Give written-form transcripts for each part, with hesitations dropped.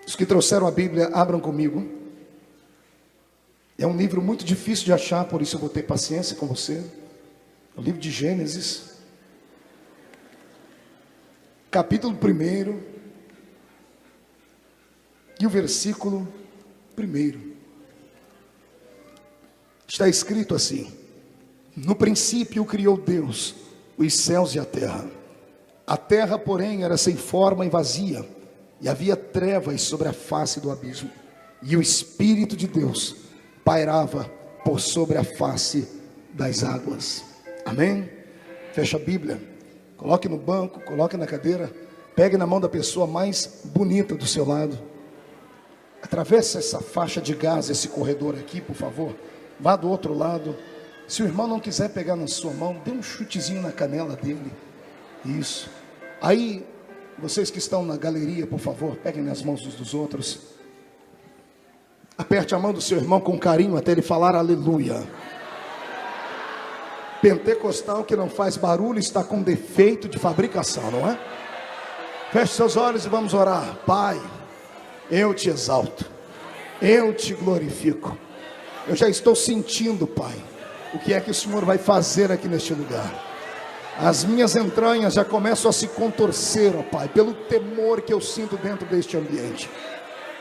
Os que trouxeram a Bíblia, abram comigo. É um livro muito difícil de achar, por isso eu vou ter paciência com você. O livro de Gênesis, capítulo 1, e o versículo 1. Está escrito assim: no princípio criou Deus os céus e a terra. A terra, porém, era sem forma e vazia, e havia trevas sobre a face do abismo, e o Espírito de Deus pairava por sobre a face das águas. Amém? Fecha a Bíblia, coloque no banco, coloque na cadeira, pegue na mão da pessoa mais bonita do seu lado. Atravesse essa faixa de gás, esse corredor aqui, por favor. Vá do outro lado. Se o irmão não quiser pegar na sua mão, dê um chutezinho na canela dele. Isso. Aí, vocês que estão na galeria, por favor, peguem nas mãos uns dos outros. Aperte a mão do seu irmão com carinho até ele falar aleluia. Pentecostal que não faz barulho está com defeito de fabricação, não é? Feche seus olhos e vamos orar. Pai, eu te exalto, eu te glorifico. Eu já estou sentindo, Pai, o que é que o Senhor vai fazer aqui neste lugar. As minhas entranhas já começam a se contorcer, ó Pai, pelo temor que eu sinto dentro deste ambiente.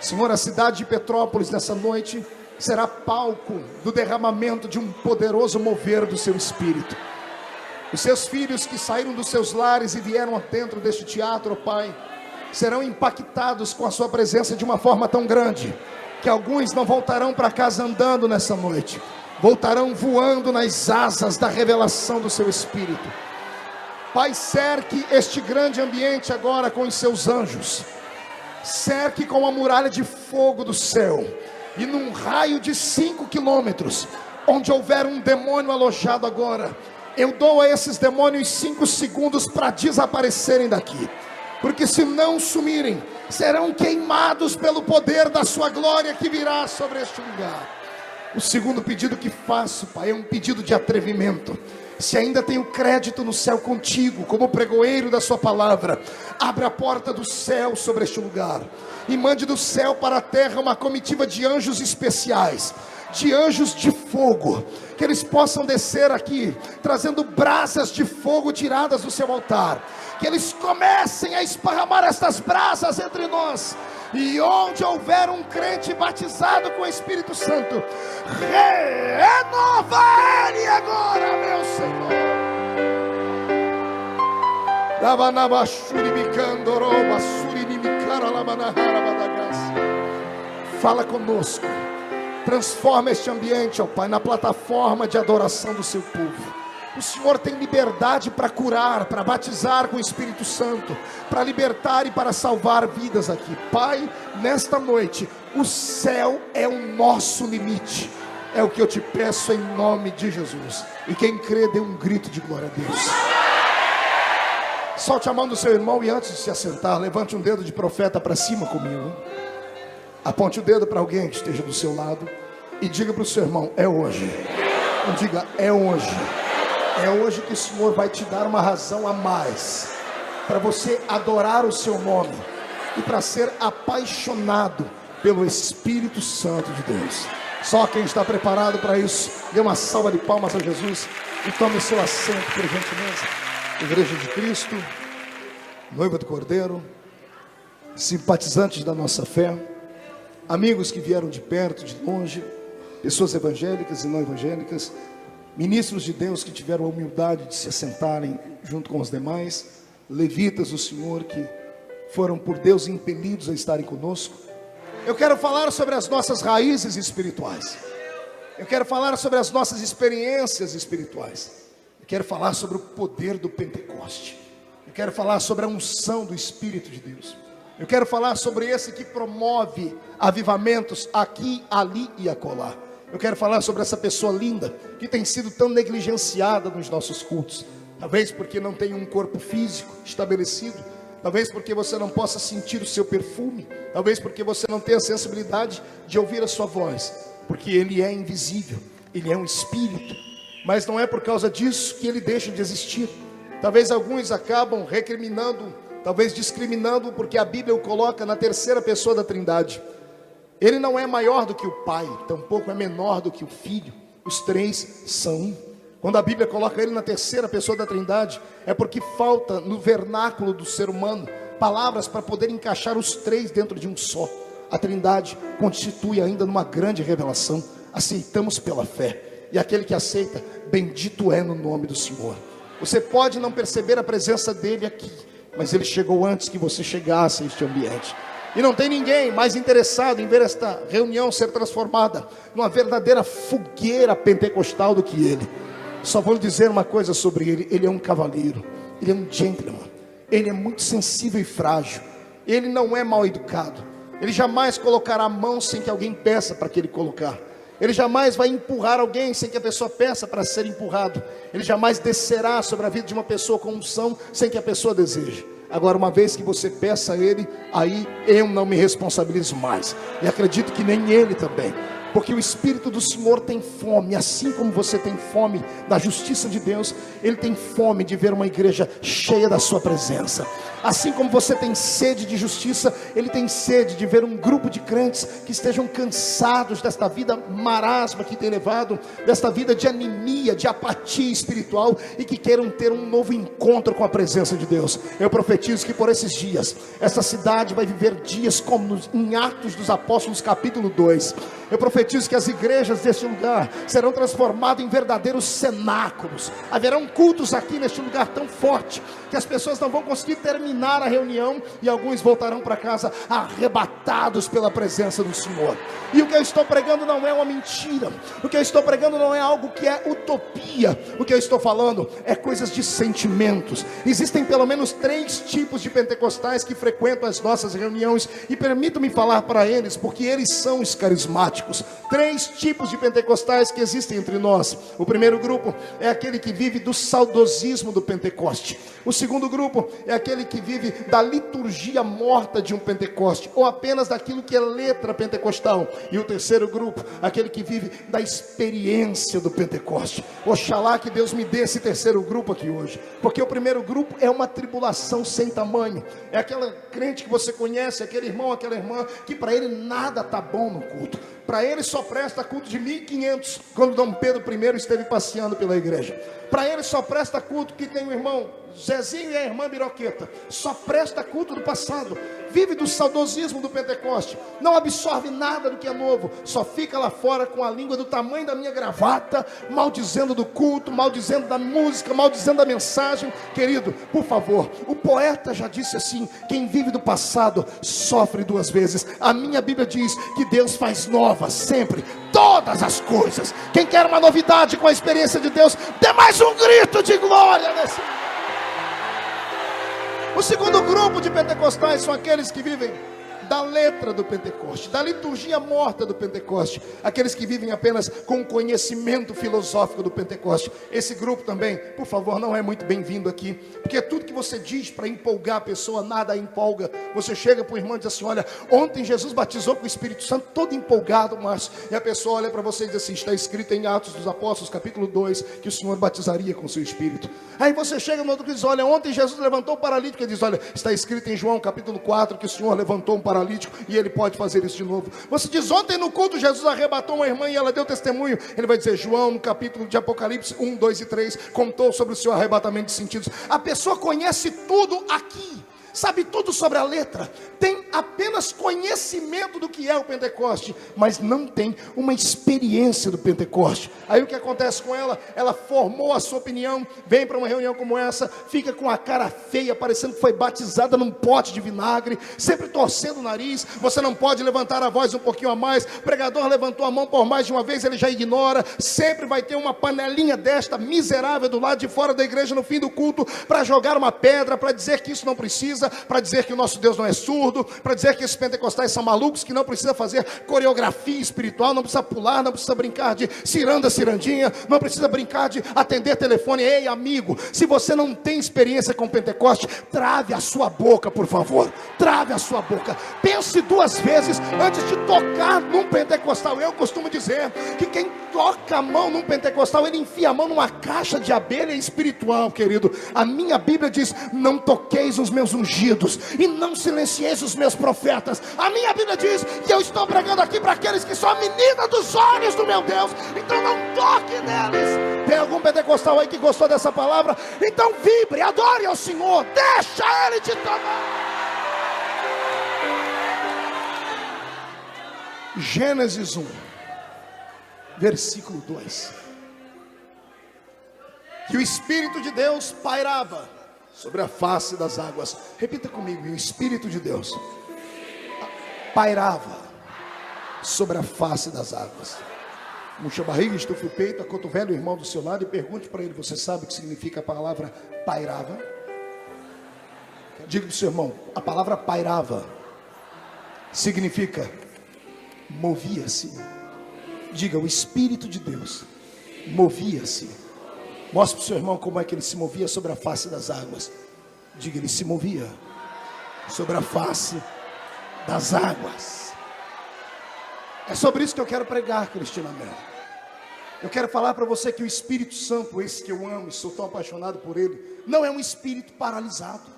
Senhor, a cidade de Petrópolis nessa noite será palco do derramamento de um poderoso mover do seu Espírito. Os seus filhos que saíram dos seus lares e vieram dentro deste teatro, ó Pai, serão impactados com a sua presença de uma forma tão grande, que alguns não voltarão para casa andando nessa noite, voltarão voando nas asas da revelação do seu Espírito. Pai, cerque este grande ambiente agora com os seus anjos, cerque com a muralha de fogo do céu, e num raio de 5 quilômetros, onde houver um demônio alojado agora, eu dou a esses demônios 5 segundos para desaparecerem daqui, porque se não sumirem, serão queimados pelo poder da sua glória que virá sobre este lugar. O segundo pedido que faço, Pai, é um pedido de atrevimento. Se ainda tenho crédito no céu contigo, como pregoeiro da sua palavra, abre a porta do céu sobre este lugar, e mande do céu para a terra uma comitiva de anjos especiais, de anjos de fogo, que eles possam descer aqui, trazendo brasas de fogo tiradas do seu altar, que eles comecem a esparramar estas brasas entre nós, e onde houver um crente batizado com o Espírito Santo, renova ele agora, meu Senhor. Fala conosco, transforma este ambiente, ó Pai, na plataforma de adoração do seu povo. O Senhor tem liberdade para curar, para batizar com o Espírito Santo, para libertar e para salvar vidas aqui. Pai, nesta noite, o céu é o nosso limite. É o que eu te peço em nome de Jesus. E quem crê, dê um grito de glória a Deus. Solte a mão do seu irmão e antes de se assentar, levante um dedo de profeta para cima comigo. Aponte o dedo para alguém que esteja do seu lado e diga para o seu irmão: é hoje. Não diga: é hoje. É hoje que o Senhor vai te dar uma razão a mais para você adorar o seu nome e para ser apaixonado pelo Espírito Santo de Deus. Só quem está preparado para isso, dê uma salva de palmas a Jesus e tome seu assento, por gentileza. Igreja de Cristo, noiva do Cordeiro, simpatizantes da nossa fé, amigos que vieram de perto, de longe, pessoas evangélicas e não evangélicas, ministros de Deus que tiveram a humildade de se assentarem junto com os demais, levitas do Senhor que foram por Deus impelidos a estarem conosco. Eu quero falar sobre as nossas raízes espirituais. Eu quero falar sobre as nossas experiências espirituais. Eu quero falar sobre o poder do Pentecoste. Eu quero falar sobre a unção do Espírito de Deus. Eu quero falar sobre esse que promove avivamentos aqui, ali e acolá. Eu quero falar sobre essa pessoa linda que tem sido tão negligenciada nos nossos cultos. Talvez porque não tem um corpo físico estabelecido. Talvez porque você não possa sentir o seu perfume. Talvez porque você não tenha a sensibilidade de ouvir a sua voz. Porque ele é invisível. ele é um espírito, mas não é por causa disso que ele deixa de existir. Talvez alguns acabam recriminando, talvez discriminando, porque a Bíblia o coloca na terceira pessoa da Trindade. Ele não é maior do que o Pai, tampouco é menor do que o Filho. Os três são um. Quando a Bíblia coloca ele na terceira pessoa da Trindade, é porque falta no vernáculo do ser humano palavras para poder encaixar os três dentro de um só. A Trindade constitui ainda numa grande revelação. Aceitamos pela fé, e aquele que aceita, bendito é no nome do Senhor. Você pode não perceber a presença dele aqui, mas ele chegou antes que você chegasse a este ambiente. E não tem ninguém mais interessado em ver esta reunião ser transformada numa verdadeira fogueira pentecostal do que ele. Só vou lhe dizer uma coisa sobre ele: ele é um cavaleiro, ele é um gentleman, ele é muito sensível e frágil, ele não é mal educado, ele jamais colocará a mão sem que alguém peça para que ele colocar. Ele jamais vai empurrar alguém sem que a pessoa peça para ser empurrado. Ele jamais descerá sobre a vida de uma pessoa com unção sem que a pessoa deseje. Agora, uma vez que você peça a ele, aí eu não me responsabilizo mais, e acredito que nem ele também, porque o Espírito do Senhor tem fome. Assim como você tem fome da justiça de Deus, ele tem fome de ver uma igreja cheia da sua presença. Assim como você tem sede de justiça, ele tem sede de ver um grupo de crentes que estejam cansados desta vida marasma que tem levado, desta vida de anemia, de apatia espiritual, e que queiram ter um novo encontro com a presença de Deus. Eu profetizo que por esses dias, essa cidade vai viver dias como em Atos dos Apóstolos capítulo 2. Eu profetizo que as igrejas deste lugar serão transformadas em verdadeiros cenáculos. Haverão cultos aqui neste lugar tão forte que as pessoas não vão conseguir terminar a reunião, e alguns voltarão para casa arrebatados pela presença do Senhor. E o que eu estou pregando não é uma mentira, o que eu estou pregando não é algo que é utopia. O que eu estou falando é coisas de sentimentos. Existem pelo menos 3 tipos de pentecostais que frequentam as nossas reuniões, e permito-me falar para eles, porque eles são os carismáticos. 3 tipos de pentecostais que existem entre nós. O primeiro grupo é aquele que vive do saudosismo do Pentecoste. O segundo grupo é aquele que vive da liturgia morta de um Pentecoste, ou apenas daquilo que é letra pentecostal. E o terceiro grupo, aquele que vive da experiência do Pentecoste. Oxalá que Deus me dê esse terceiro grupo aqui hoje, porque o primeiro grupo é uma tribulação sem tamanho. É aquela crente que você conhece, aquele irmão, aquela irmã, que para ele nada está bom no culto. Para ele só presta culto de 1500, quando Dom Pedro I esteve passeando pela igreja. Para ele só presta culto que tem o irmão Zezinho e a irmã Biroqueta. Só presta culto do passado. Vive do saudosismo do Pentecoste. Não absorve nada do que é novo. Só fica lá fora com a língua do tamanho da minha gravata, maldizendo do culto, maldizendo da música, maldizendo da mensagem. Querido, por favor, o poeta já disse assim: quem vive do passado sofre 2 vezes. A minha Bíblia diz que Deus faz novas sempre todas as coisas. Quem quer uma novidade com a experiência de Deus, dê mais um grito de glória nesse. O segundo grupo de pentecostais são aqueles que vivem da letra do Pentecoste, da liturgia morta do Pentecoste, aqueles que vivem apenas com o conhecimento filosófico do Pentecoste. Esse grupo também, por favor, não é muito bem-vindo aqui, porque tudo que você diz para empolgar a pessoa, nada a empolga. Você chega para o irmão e diz assim: olha, ontem Jesus batizou com o Espírito Santo, todo empolgado, Márcio, e a pessoa olha para você e diz assim: está escrito em Atos dos Apóstolos capítulo 2, que o Senhor batizaria com o seu Espírito. Aí você chega no outro que diz: olha, ontem Jesus levantou um paralítico, e diz: olha, está escrito em João capítulo 4, que o Senhor levantou um paralítico, e ele pode fazer isso de novo. Você diz: ontem no culto Jesus arrebatou uma irmã e ela deu testemunho. Ele vai dizer: João no capítulo de Apocalipse 1, 2 e 3 contou sobre o seu arrebatamento de sentidos. A pessoa conhece tudo aqui, sabe tudo sobre a letra, tem apenas conhecimento do que é o Pentecoste, mas não tem uma experiência do Pentecoste. Aí o que acontece com ela? Ela formou a sua opinião, vem para uma reunião como essa, fica com a cara feia, parecendo que foi batizada num pote de vinagre, sempre torcendo o nariz. Você não pode levantar a voz um pouquinho a mais. O pregador levantou a mão por mais de uma vez, ele já ignora. Sempre vai ter uma panelinha desta miserável do lado de fora da igreja no fim do culto, para jogar uma pedra, para dizer que isso não precisa. precisa para dizer que o nosso Deus não é surdo, para dizer que esses pentecostais são malucos, que não precisa fazer coreografia espiritual, não precisa pular, não precisa brincar de cirandinha, não precisa brincar de atender telefone. Ei, amigo, se você não tem experiência com Pentecoste, trave a sua boca, por favor, trave a sua boca, pense 2 vezes antes de tocar num pentecostal. Eu costumo dizer que quem toca a mão num pentecostal, ele enfia a mão numa caixa de abelha espiritual, querido. A minha Bíblia diz: não toqueis os meus ungidos e não silencieis os meus profetas. A minha Bíblia diz, e eu estou pregando aqui para aqueles que são a menina dos olhos do meu Deus, então não toque neles. Tem algum pentecostal aí que gostou dessa palavra? Então vibre, adore ao Senhor, deixa Ele te tomar. Gênesis 1, versículo 2. Que o Espírito de Deus pairava sobre a face das águas. Repita comigo: e o Espírito de Deus pairava sobre a face das águas. Murcha a barriga, estufe o peito, acotovele o irmão do seu lado e pergunte para ele: você sabe o que significa a palavra pairava? Diga para o seu irmão: a palavra pairava significa movia-se. Diga: o Espírito de Deus movia-se. Mostre para o seu irmão como é que ele se movia sobre a face das águas. Diga: ele se movia sobre a face das águas. É sobre isso que eu quero pregar, Cristina Mello. Eu quero falar para você que o Espírito Santo, esse que eu amo e sou tão apaixonado por ele, não é um espírito paralisado,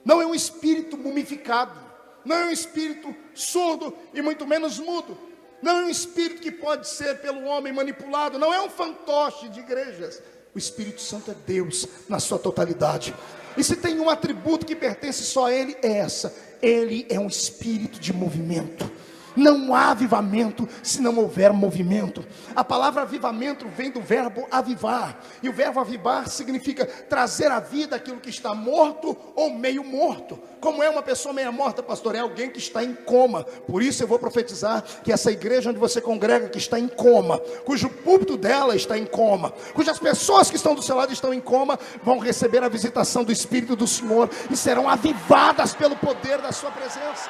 não é um espírito mumificado, não é um espírito surdo e muito menos mudo, não é um espírito que pode ser pelo homem manipulado, não é um fantoche de igrejas. O Espírito Santo é Deus na sua totalidade. E se tem um atributo que pertence só a Ele, é essa: Ele é um espírito de movimento. Não há avivamento se não houver movimento. A palavra avivamento vem do verbo avivar, e o verbo avivar significa trazer à vida aquilo que está morto ou meio morto. Como é uma pessoa meia morta, pastor? É alguém que está em coma. Por isso eu vou profetizar que essa igreja onde você congrega, que está em coma, cujo púlpito dela está em coma, cujas pessoas que estão do seu lado estão em coma, vão receber a visitação do Espírito do Senhor e serão avivadas pelo poder da sua presença.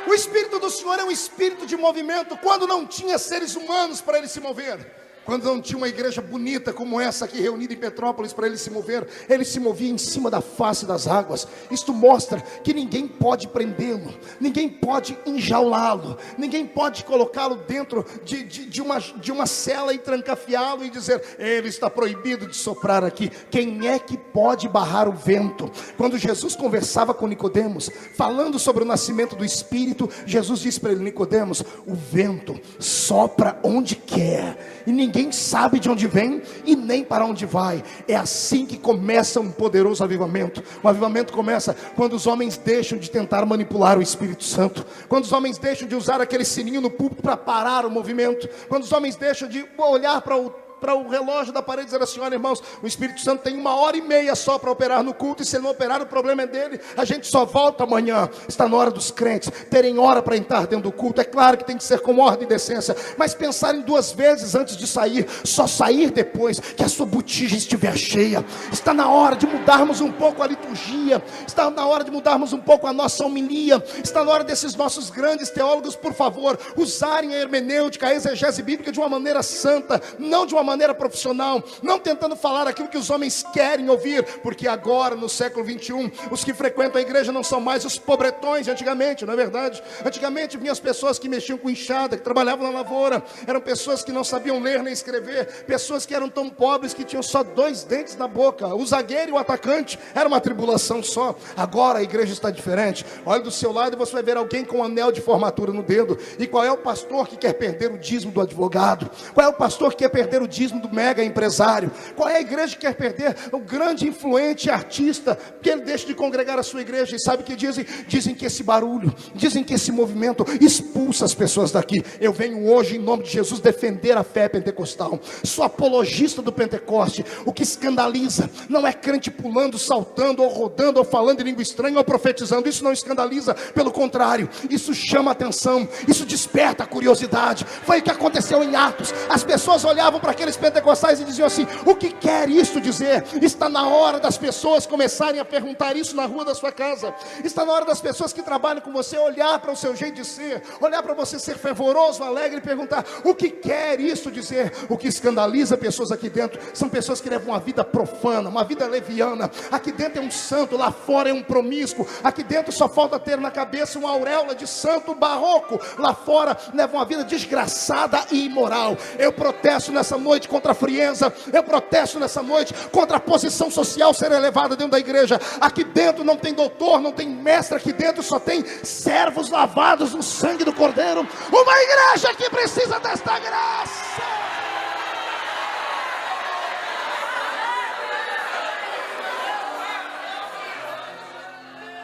O Espírito do Senhor é um espírito de movimento. Quando não tinha seres humanos para ele se mover, quando não tinha uma igreja bonita como essa aqui reunida em Petrópolis para ele se mover, ele se movia em cima da face das águas. Isto mostra que ninguém pode prendê-lo, ninguém pode enjaulá-lo, ninguém pode colocá-lo dentro de uma cela e trancafiá-lo e dizer: ele está proibido de soprar aqui. Quem é que pode barrar o vento? Quando Jesus conversava com Nicodemos, falando sobre o nascimento do Espírito, Jesus disse para ele: Nicodemos, o vento sopra onde quer e ninguém sabe de onde vem e nem para onde vai. É assim que começa um poderoso avivamento. O avivamento começa quando os homens deixam de tentar manipular o Espírito Santo, quando os homens deixam de usar aquele sininho no púlpito para parar o movimento, quando os homens deixam de olhar para o relógio da parede e dizer assim: olha, irmãos, o Espírito Santo tem 1h30 só para operar no culto, e se ele não operar, o problema é dele, a gente só volta amanhã. Está na hora dos crentes terem hora para entrar dentro do culto. É claro que tem que ser com ordem e decência, mas pensarem 2 vezes antes de sair, só sair depois que a sua botija estiver cheia. Está na hora de mudarmos um pouco a liturgia, está na hora de mudarmos um pouco a nossa homilia, está na hora desses nossos grandes teólogos, por favor, usarem a hermenêutica, a exegese bíblica de uma maneira santa, não de uma maneira profissional, não tentando falar aquilo que os homens querem ouvir, porque agora no século 21, os que frequentam a igreja não são mais os pobretões de antigamente, não é verdade? Antigamente vinham as pessoas que mexiam com enxada, que trabalhavam na lavoura, eram pessoas que não sabiam ler nem escrever, pessoas que eram tão pobres que tinham só 2 dentes na boca, o zagueiro e o atacante, era uma tribulação só. Agora a igreja está diferente. Olha do seu lado e você vai ver alguém com um anel de formatura no dedo. E qual é o pastor que quer perder o dízimo do advogado? Qual é o pastor que quer perder o dízimo do mega empresário? Qual é a igreja que quer perder o grande influente artista, que ele deixa de congregar a sua igreja? E sabe o que dizem? Dizem que esse barulho, dizem que esse movimento expulsa as pessoas daqui. Eu venho hoje em nome de Jesus defender a fé pentecostal. Sou apologista do Pentecoste. O que escandaliza não é crente pulando, saltando, ou rodando, ou falando em língua estranha, ou profetizando. Isso não escandaliza, pelo contrário, isso chama atenção, isso desperta a curiosidade. Foi o que aconteceu em Atos. As pessoas olhavam para aqueles pastores pentecostais e diziam assim: o que quer isto dizer? Está na hora das pessoas começarem a perguntar isso na rua da sua casa. Está na hora das pessoas que trabalham com você olhar para o seu jeito de ser, olhar para você ser fervoroso, alegre e perguntar: o que quer isso dizer? O que escandaliza pessoas aqui dentro são pessoas que levam uma vida profana, uma vida leviana. Aqui dentro é um santo, lá fora é um promíscuo. Aqui dentro só falta ter na cabeça uma auréola de santo barroco. Lá fora leva uma vida desgraçada e imoral. Eu protesto nessa noite contra a frieza. Eu protesto nessa noite contra a posição social ser elevada dentro da igreja. Aqui dentro não tem doutor, não tem mestre. Aqui dentro só tem servos lavados no sangue do Cordeiro. Uma igreja que precisa desta graça.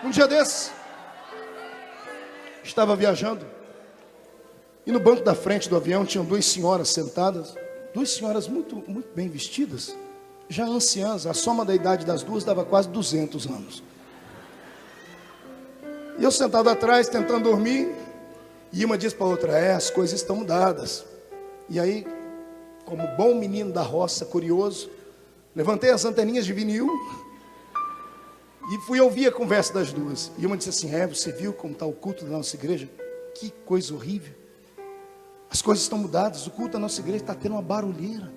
Um dia desses, estava viajando, e no banco da frente do avião tinham duas senhoras sentadas, duas senhoras muito bem vestidas, já anciãs. A soma da idade das duas dava quase 200 anos. E eu sentado atrás, tentando dormir, e uma diz para a outra: as coisas estão mudadas. E aí, como bom menino da roça, curioso, levantei as anteninhas de vinil e fui ouvir a conversa das duas. E uma disse assim: você viu como está o culto da nossa igreja? Que coisa horrível. As coisas estão mudadas, o culto da nossa igreja está tendo uma barulheira.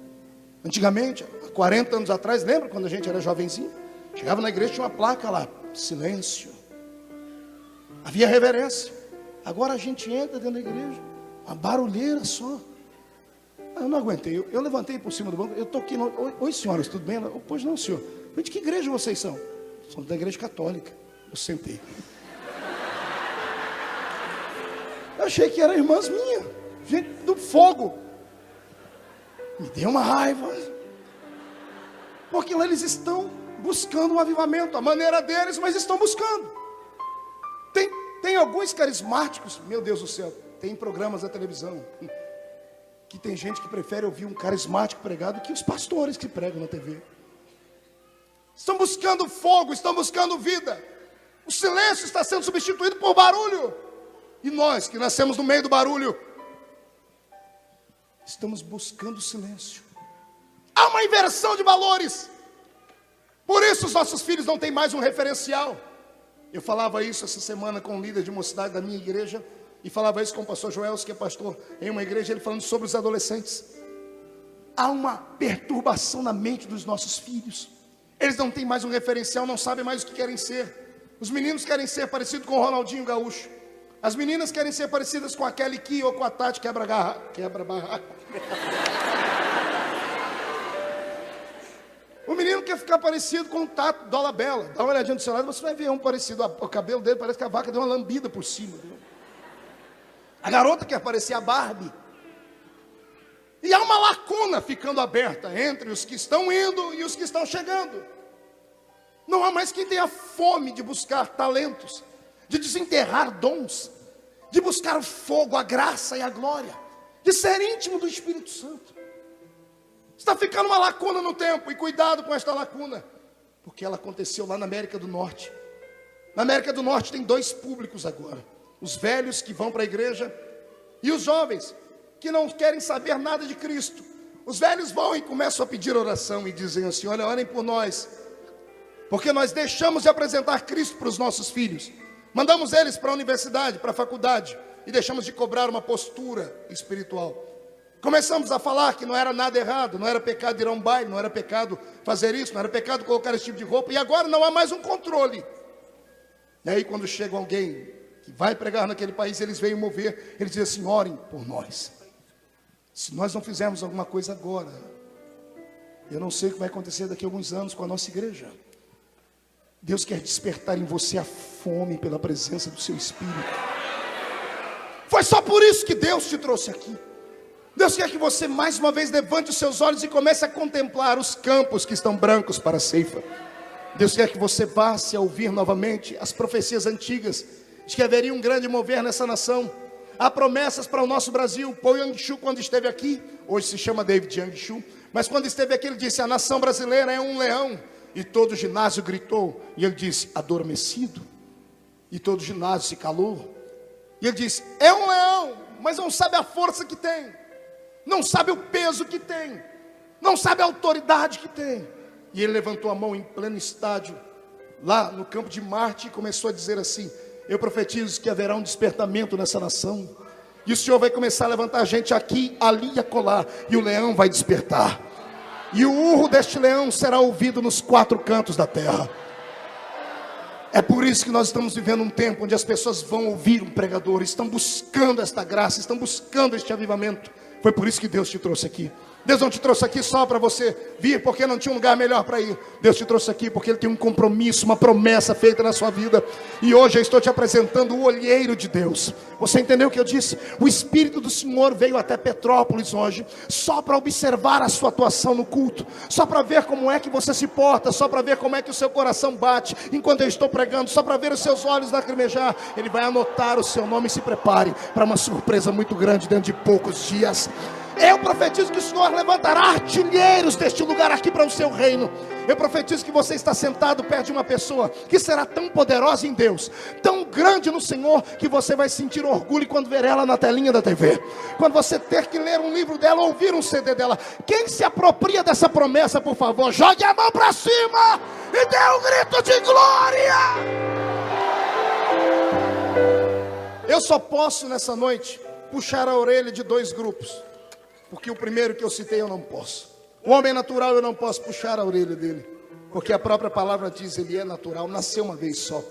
Antigamente, há 40 anos atrás, lembra quando a gente era jovenzinho? Chegava na igreja, tinha uma placa lá: silêncio. Havia reverência. Agora a gente entra dentro da igreja, uma barulheira só. Eu não aguentei, eu levantei por cima do banco. Eu toquei no... Oi senhoras, tudo bem? Ela: pois não, senhor. De que igreja vocês são? Somos da igreja católica. Eu sentei. Eu achei que eram irmãs minhas, gente do fogo. Me deu uma raiva, porque lá eles estão buscando um avivamento, a maneira deles, mas estão buscando. Tem alguns carismáticos, meu Deus do céu, tem programas da televisão que tem gente que prefere ouvir um carismático pregado que os pastores que pregam na TV. Estão buscando fogo, estão buscando vida. O silêncio está sendo substituído por barulho. E nós que nascemos no meio do barulho, estamos buscando silêncio. Há uma inversão de valores. Por isso os nossos filhos não têm mais um referencial. Eu falava isso essa semana com um líder de mocidade da minha igreja, e falava isso com o pastor Joel, que é pastor em uma igreja, ele falando sobre os adolescentes. Há uma perturbação na mente dos nossos filhos. Eles não têm mais um referencial, não sabem mais o que querem ser. Os meninos querem ser parecidos com o Ronaldinho Gaúcho. As meninas querem ser parecidas com a Kelly Key ou com a Tati Quebra-Barraco. O menino quer ficar parecido com o Tato Dolabella. Dá uma olhadinha do seu lado, você vai ver um parecido. O cabelo dele parece que a vaca deu uma lambida por cima. A garota quer parecer a Barbie. E há uma lacuna ficando aberta entre os que estão indo e os que estão chegando. Não há mais quem tenha fome de buscar talentos, de desenterrar dons, de buscar o fogo, a graça e a glória, de ser íntimo do Espírito Santo. Está ficando uma lacuna no tempo, e cuidado com esta lacuna, porque ela aconteceu lá na América do Norte. Na América do Norte tem dois públicos agora: os velhos que vão para a igreja e os jovens que não querem saber nada de Cristo. Os velhos vão e começam a pedir oração e dizem assim: olha, orem por nós, porque nós deixamos de apresentar Cristo para os nossos filhos. Mandamos eles para a universidade, para a faculdade, e deixamos de cobrar uma postura espiritual. Começamos a falar que não era nada errado, não era pecado ir a um baile, não era pecado fazer isso, não era pecado colocar esse tipo de roupa, e agora não há mais um controle. E aí quando chega alguém que vai pregar naquele país, eles veem mover, eles dizem assim: orem por nós. Se nós não fizermos alguma coisa agora, eu não sei o que vai acontecer daqui a alguns anos com a nossa igreja. Deus quer despertar em você a fome pela presença do seu Espírito. Foi só por isso que Deus te trouxe aqui. Deus quer que você mais uma vez levante os seus olhos e comece a contemplar os campos que estão brancos para a ceifa. Deus quer que você passe a ouvir novamente as profecias antigas de que haveria um grande mover nessa nação. Há promessas para o nosso Brasil. Paul Yang-Shu, quando esteve aqui, hoje se chama David Yang-Shu, mas quando esteve aqui ele disse: a nação brasileira é um leão. E todo o ginásio gritou, e ele disse: adormecido. E todo o ginásio se calou. E ele disse: é um leão, mas não sabe a força que tem, não sabe o peso que tem. não sabe a autoridade que tem. E ele levantou a mão em pleno estádio, lá no campo de Marte, e começou a dizer assim: eu profetizo que haverá um despertamento nessa nação, e o Senhor vai começar a levantar gente aqui, ali e acolá, e o leão vai despertar, e o urro deste leão será ouvido nos 4 cantos da terra. É por isso que nós estamos vivendo um tempo onde as pessoas vão ouvir um pregador, estão buscando esta graça, estão buscando este avivamento. Foi por isso que Deus te trouxe aqui. Deus não te trouxe aqui só para você vir porque não tinha um lugar melhor para ir. Deus te trouxe aqui porque Ele tem um compromisso, uma promessa feita na sua vida. E hoje eu estou te apresentando o olheiro de Deus. Você entendeu o que eu disse? O Espírito do Senhor veio até Petrópolis hoje, só para observar a sua atuação no culto, só para ver como é que você se porta, só para ver como é que o seu coração bate enquanto eu estou pregando, só para ver os seus olhos lacrimejar. Ele vai anotar o seu nome. E se prepare para uma surpresa muito grande dentro de poucos dias. Eu profetizo que o Senhor levantará artilheiros deste lugar aqui para o seu reino. Eu profetizo que você está sentado perto de uma pessoa que será tão poderosa em Deus, tão grande no Senhor, que você vai sentir orgulho quando ver ela na telinha da TV, quando você ter que ler um livro dela, ouvir um CD dela. Quem se apropria dessa promessa, por favor, jogue a mão para cima e dê um grito de glória. Eu só posso nessa noite puxar a orelha de 2 grupos, porque o primeiro que eu citei eu não posso. O homem natural eu não posso puxar a orelha dele, porque a própria palavra diz: ele é natural, nasceu uma vez só.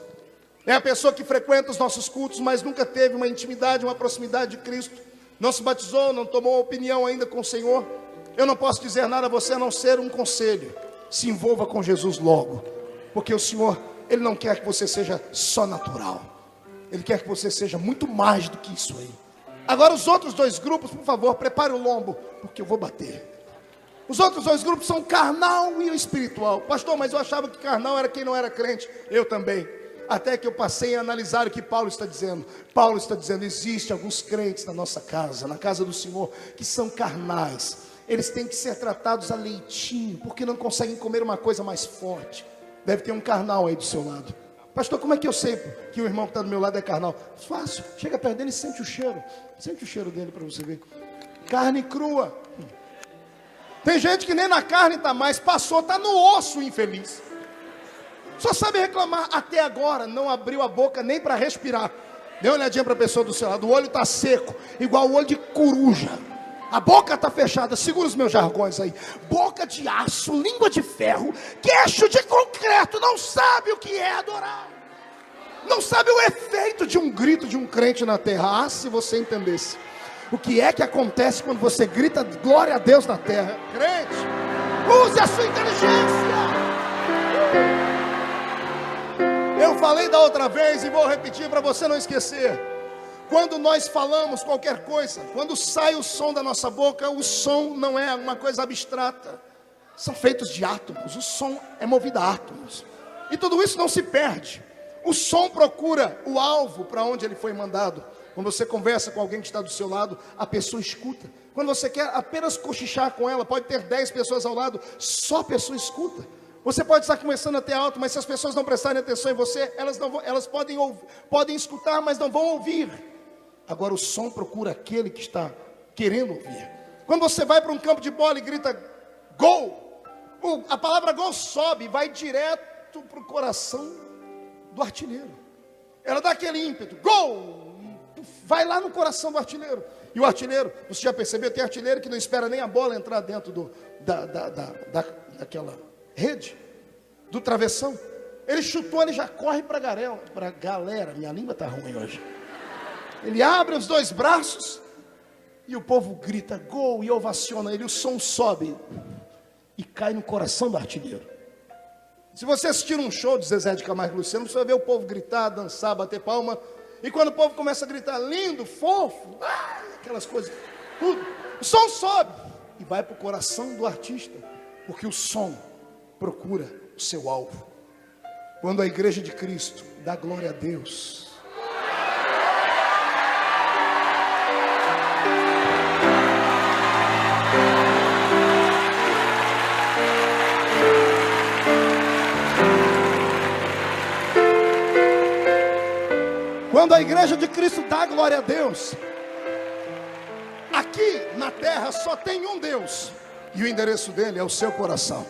É a pessoa que frequenta os nossos cultos, mas nunca teve uma intimidade, uma proximidade de Cristo. Não se batizou, não tomou opinião ainda com o Senhor. Eu não posso dizer nada a você a não ser um conselho: se envolva com Jesus logo, porque o Senhor, Ele não quer que você seja só natural. Ele quer que você seja muito mais do que isso aí. Agora os outros 2 grupos, por favor, prepare o lombo, porque eu vou bater. Os outros 2 grupos são o carnal e o espiritual. Pastor, mas eu achava que carnal era quem não era crente. Eu também. Até que eu passei a analisar o que Paulo está dizendo. Paulo está dizendo: existe alguns crentes na nossa casa, na casa do Senhor, que são carnais. Eles têm que ser tratados a leitinho, porque não conseguem comer uma coisa mais forte. Deve ter um carnal aí do seu lado. Pastor, como é que eu sei que o irmão que está do meu lado é carnal? Fácil, chega perto dele e sente o cheiro. Sente o cheiro dele para você ver. Carne crua. Tem gente que nem na carne está mais, passou, está no osso, infeliz. Só sabe reclamar. Até agora não abriu a boca nem para respirar. Dê uma olhadinha para a pessoa do seu lado. O olho está seco, igual o olho de coruja. A boca está fechada. Segura os meus jargões aí. Boca de aço, língua de ferro, queixo de concreto. Não sabe o que é adorar. Não sabe o efeito de um grito de um crente na terra. Ah, se você entendesse o que é que acontece quando você grita glória a Deus na terra. Crente, use a sua inteligência. Eu falei da outra vez e vou repetir para você não esquecer. Quando nós falamos qualquer coisa, quando sai o som da nossa boca, o som não é uma coisa abstrata. São feitos de átomos. O som é movido a átomos. E tudo isso não se perde. O som procura o alvo para onde ele foi mandado. Quando você conversa com alguém que está do seu lado, a pessoa escuta. Quando você quer apenas cochichar com ela, pode ter 10 pessoas ao lado, só a pessoa escuta. Você pode estar começando a ter alto, mas se as pessoas não prestarem atenção em você, elas podem escutar, mas não vão ouvir. Agora o som procura aquele que está querendo ouvir. Quando você vai para um campo de bola e grita gol, a palavra gol sobe e vai direto para o coração do artilheiro. Ela dá aquele ímpeto, gol, vai lá no coração do artilheiro. E o artilheiro, você já percebeu, tem artilheiro que não espera nem a bola entrar dentro daquela rede, do travessão. Ele chutou, ele já corre para a galera. Minha língua está ruim hoje. Ele abre os 2 braços e o povo grita gol e ovaciona ele. O som sobe e cai no coração do artilheiro. Se você assistir um show de Zezé de Camargo e Luciano, você vai ver o povo gritar, dançar, bater palma. E quando o povo começa a gritar lindo, fofo, aquelas coisas, tudo, o som sobe e vai para o coração do artista, porque o som procura o seu alvo. Quando a igreja de Cristo dá glória a Deus, quando a igreja de Cristo dá glória a Deus, aqui na terra só tem um Deus, E o endereço dele é o seu coração.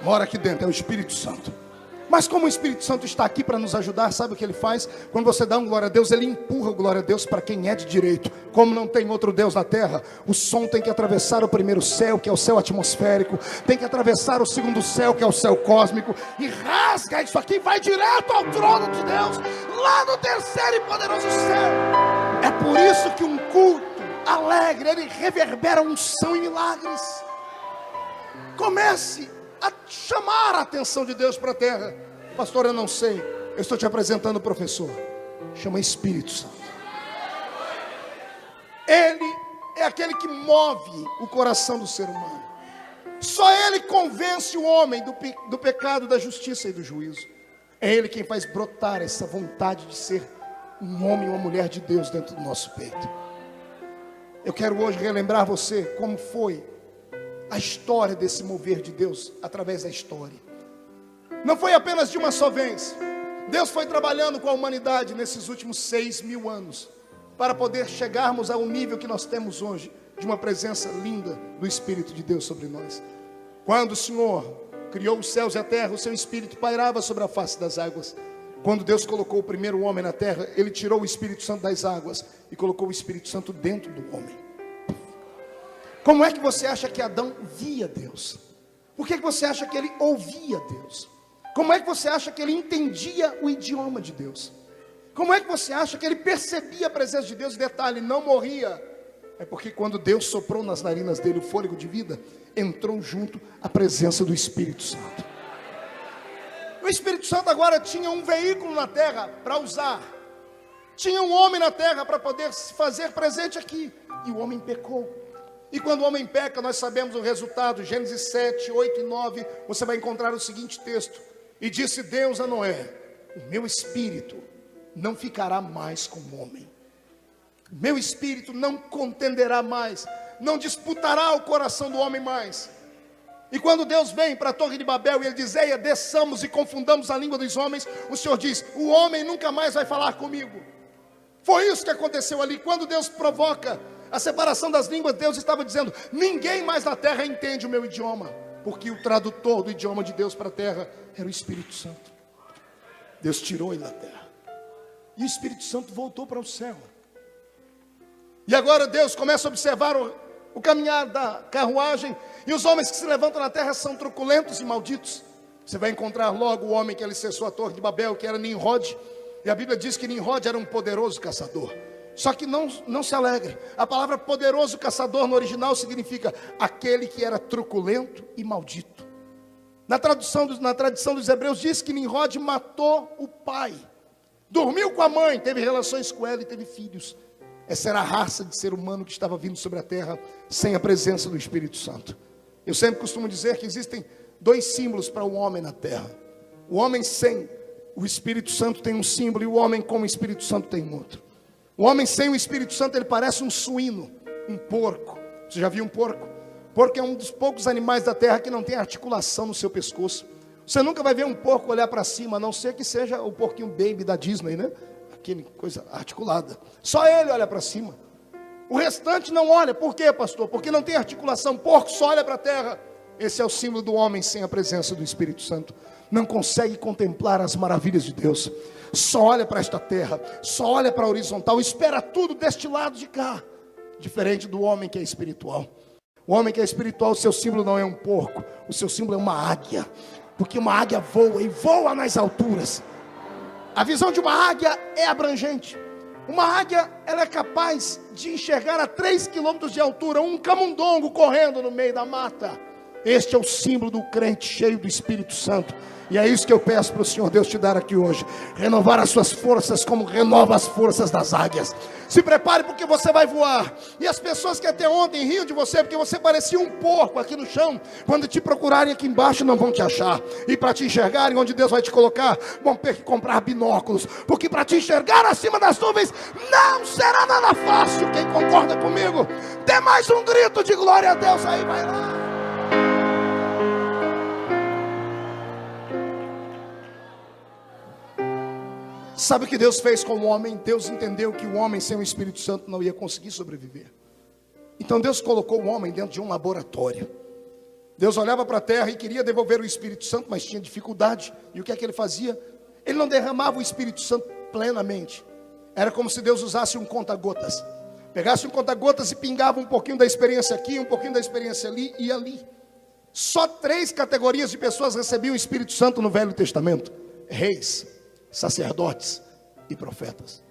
Mora aqui dentro, é o Espírito Santo. Mas como o Espírito Santo está aqui para nos ajudar, sabe o que ele faz? Quando você dá um glória a Deus, ele empurra o glória a Deus para quem é de direito. Como não tem outro Deus na terra, o som tem que atravessar o primeiro céu, que é o céu atmosférico, tem que atravessar o segundo céu, que é o céu cósmico, e rasga isso aqui, vai direto ao trono de Deus, lá no terceiro e poderoso céu. É por isso que um culto alegre, ele reverbera unção e milagres. Comece a chamar a atenção de Deus para a terra. Pastor, eu não sei. Eu estou te apresentando o professor. Chama Espírito Santo. Ele é aquele que move o coração do ser humano. Só ele convence o homem do pecado, da justiça e do juízo. É ele quem faz brotar essa vontade de ser um homem e uma mulher de Deus dentro do nosso peito. Eu quero hoje relembrar você como foi a história desse mover de Deus através da história. Não foi apenas de uma só vez. Deus foi trabalhando com a humanidade nesses últimos 6.000 anos para poder chegarmos ao nível que nós temos hoje, de uma presença linda do Espírito de Deus sobre nós. Quando o Senhor criou os céus e a terra, o seu Espírito pairava sobre a face das águas. Quando Deus colocou o primeiro homem na terra, Ele tirou o Espírito Santo das águas e colocou o Espírito Santo dentro do homem. Como é que você acha que Adão via Deus? Por que você acha que ele ouvia Deus? Como é que você acha que ele entendia o idioma de Deus? Como é que você acha que ele percebia a presença de Deus? Detalhe, não morria. É porque quando Deus soprou nas narinas dele o fôlego de vida, entrou junto a presença do Espírito Santo. O Espírito Santo agora tinha um veículo na terra para usar. Tinha um homem na terra para poder se fazer presente aqui. E o homem pecou. E quando o homem peca, nós sabemos o resultado. Gênesis 7, 8 e 9, você vai encontrar o seguinte texto. E disse Deus a Noé: o meu espírito não ficará mais com o homem. O meu espírito não contenderá mais, não disputará o coração do homem mais. E quando Deus vem para a Torre de Babel e ele diz: eia, desçamos e confundamos a língua dos homens, o Senhor diz: o homem nunca mais vai falar comigo. Foi isso que aconteceu ali. Quando Deus provoca a separação das línguas, Deus estava dizendo: ninguém mais na terra entende o meu idioma, porque o tradutor do idioma de Deus para a terra era o Espírito Santo. Deus tirou ele da terra, e o Espírito Santo voltou para o céu. E agora Deus começa a observar o caminhar da carruagem, e os homens que se levantam na terra são truculentos e malditos. Você vai encontrar logo o homem que alicerçou a Torre de Babel, que era Nimrod. E a Bíblia diz que Nimrod era um poderoso caçador. Só que não se alegre. A palavra poderoso caçador no original significa aquele que era truculento e maldito. Na tradição dos hebreus diz que Nimrod matou o pai, dormiu com a mãe, teve relações com ela e teve filhos. Essa era a raça de ser humano que estava vindo sobre a terra sem a presença do Espírito Santo. Eu sempre costumo dizer que existem dois símbolos para o homem na terra. O homem sem o Espírito Santo tem um símbolo, e o homem com o Espírito Santo tem outro. O homem sem o Espírito Santo, ele parece um suíno, um porco. Você já viu um porco? Porco é um dos poucos animais da terra que não tem articulação no seu pescoço. Você nunca vai ver um porco olhar para cima, a não ser que seja o porquinho baby da Disney, né? Aquele coisa articulada. Só ele olha para cima. O restante não olha. Por quê, pastor? Porque não tem articulação. Porco só olha para a terra. Esse é o símbolo do homem sem a presença do Espírito Santo. Não consegue contemplar as maravilhas de Deus. Só olha para esta terra. Só olha para a horizontal. Espera tudo deste lado de cá. Diferente do homem que é espiritual. O homem que é espiritual, o seu símbolo não é um porco. O seu símbolo é uma águia. Porque uma águia voa e voa nas alturas. A visão de uma águia é abrangente. Uma águia, ela é capaz de enxergar a 3 quilômetros de altura um camundongo correndo no meio da mata. Este é o símbolo do crente cheio do Espírito Santo. E é isso que eu peço para o Senhor Deus te dar aqui hoje. Renovar as suas forças como renova as forças das águias. Se prepare porque você vai voar. E as pessoas que até ontem riam de você porque você parecia um porco aqui no chão, quando te procurarem aqui embaixo não vão te achar. E para te enxergarem onde Deus vai te colocar, vão ter que comprar binóculos. Porque para te enxergar acima das nuvens não será nada fácil. Quem concorda comigo? Dê mais um grito de glória a Deus aí, vai lá. Sabe o que Deus fez com o homem? Deus entendeu que o homem sem o Espírito Santo não ia conseguir sobreviver. Então Deus colocou o homem dentro de um laboratório. Deus olhava para a terra e queria devolver o Espírito Santo, mas tinha dificuldade. E o que é que ele fazia? Ele não derramava o Espírito Santo plenamente. Era como se Deus usasse um conta-gotas. Pegasse um conta-gotas e pingava um pouquinho da experiência aqui, um pouquinho da experiência ali e ali. Só 3 categorias de pessoas recebiam o Espírito Santo no Velho Testamento: reis, sacerdotes e profetas.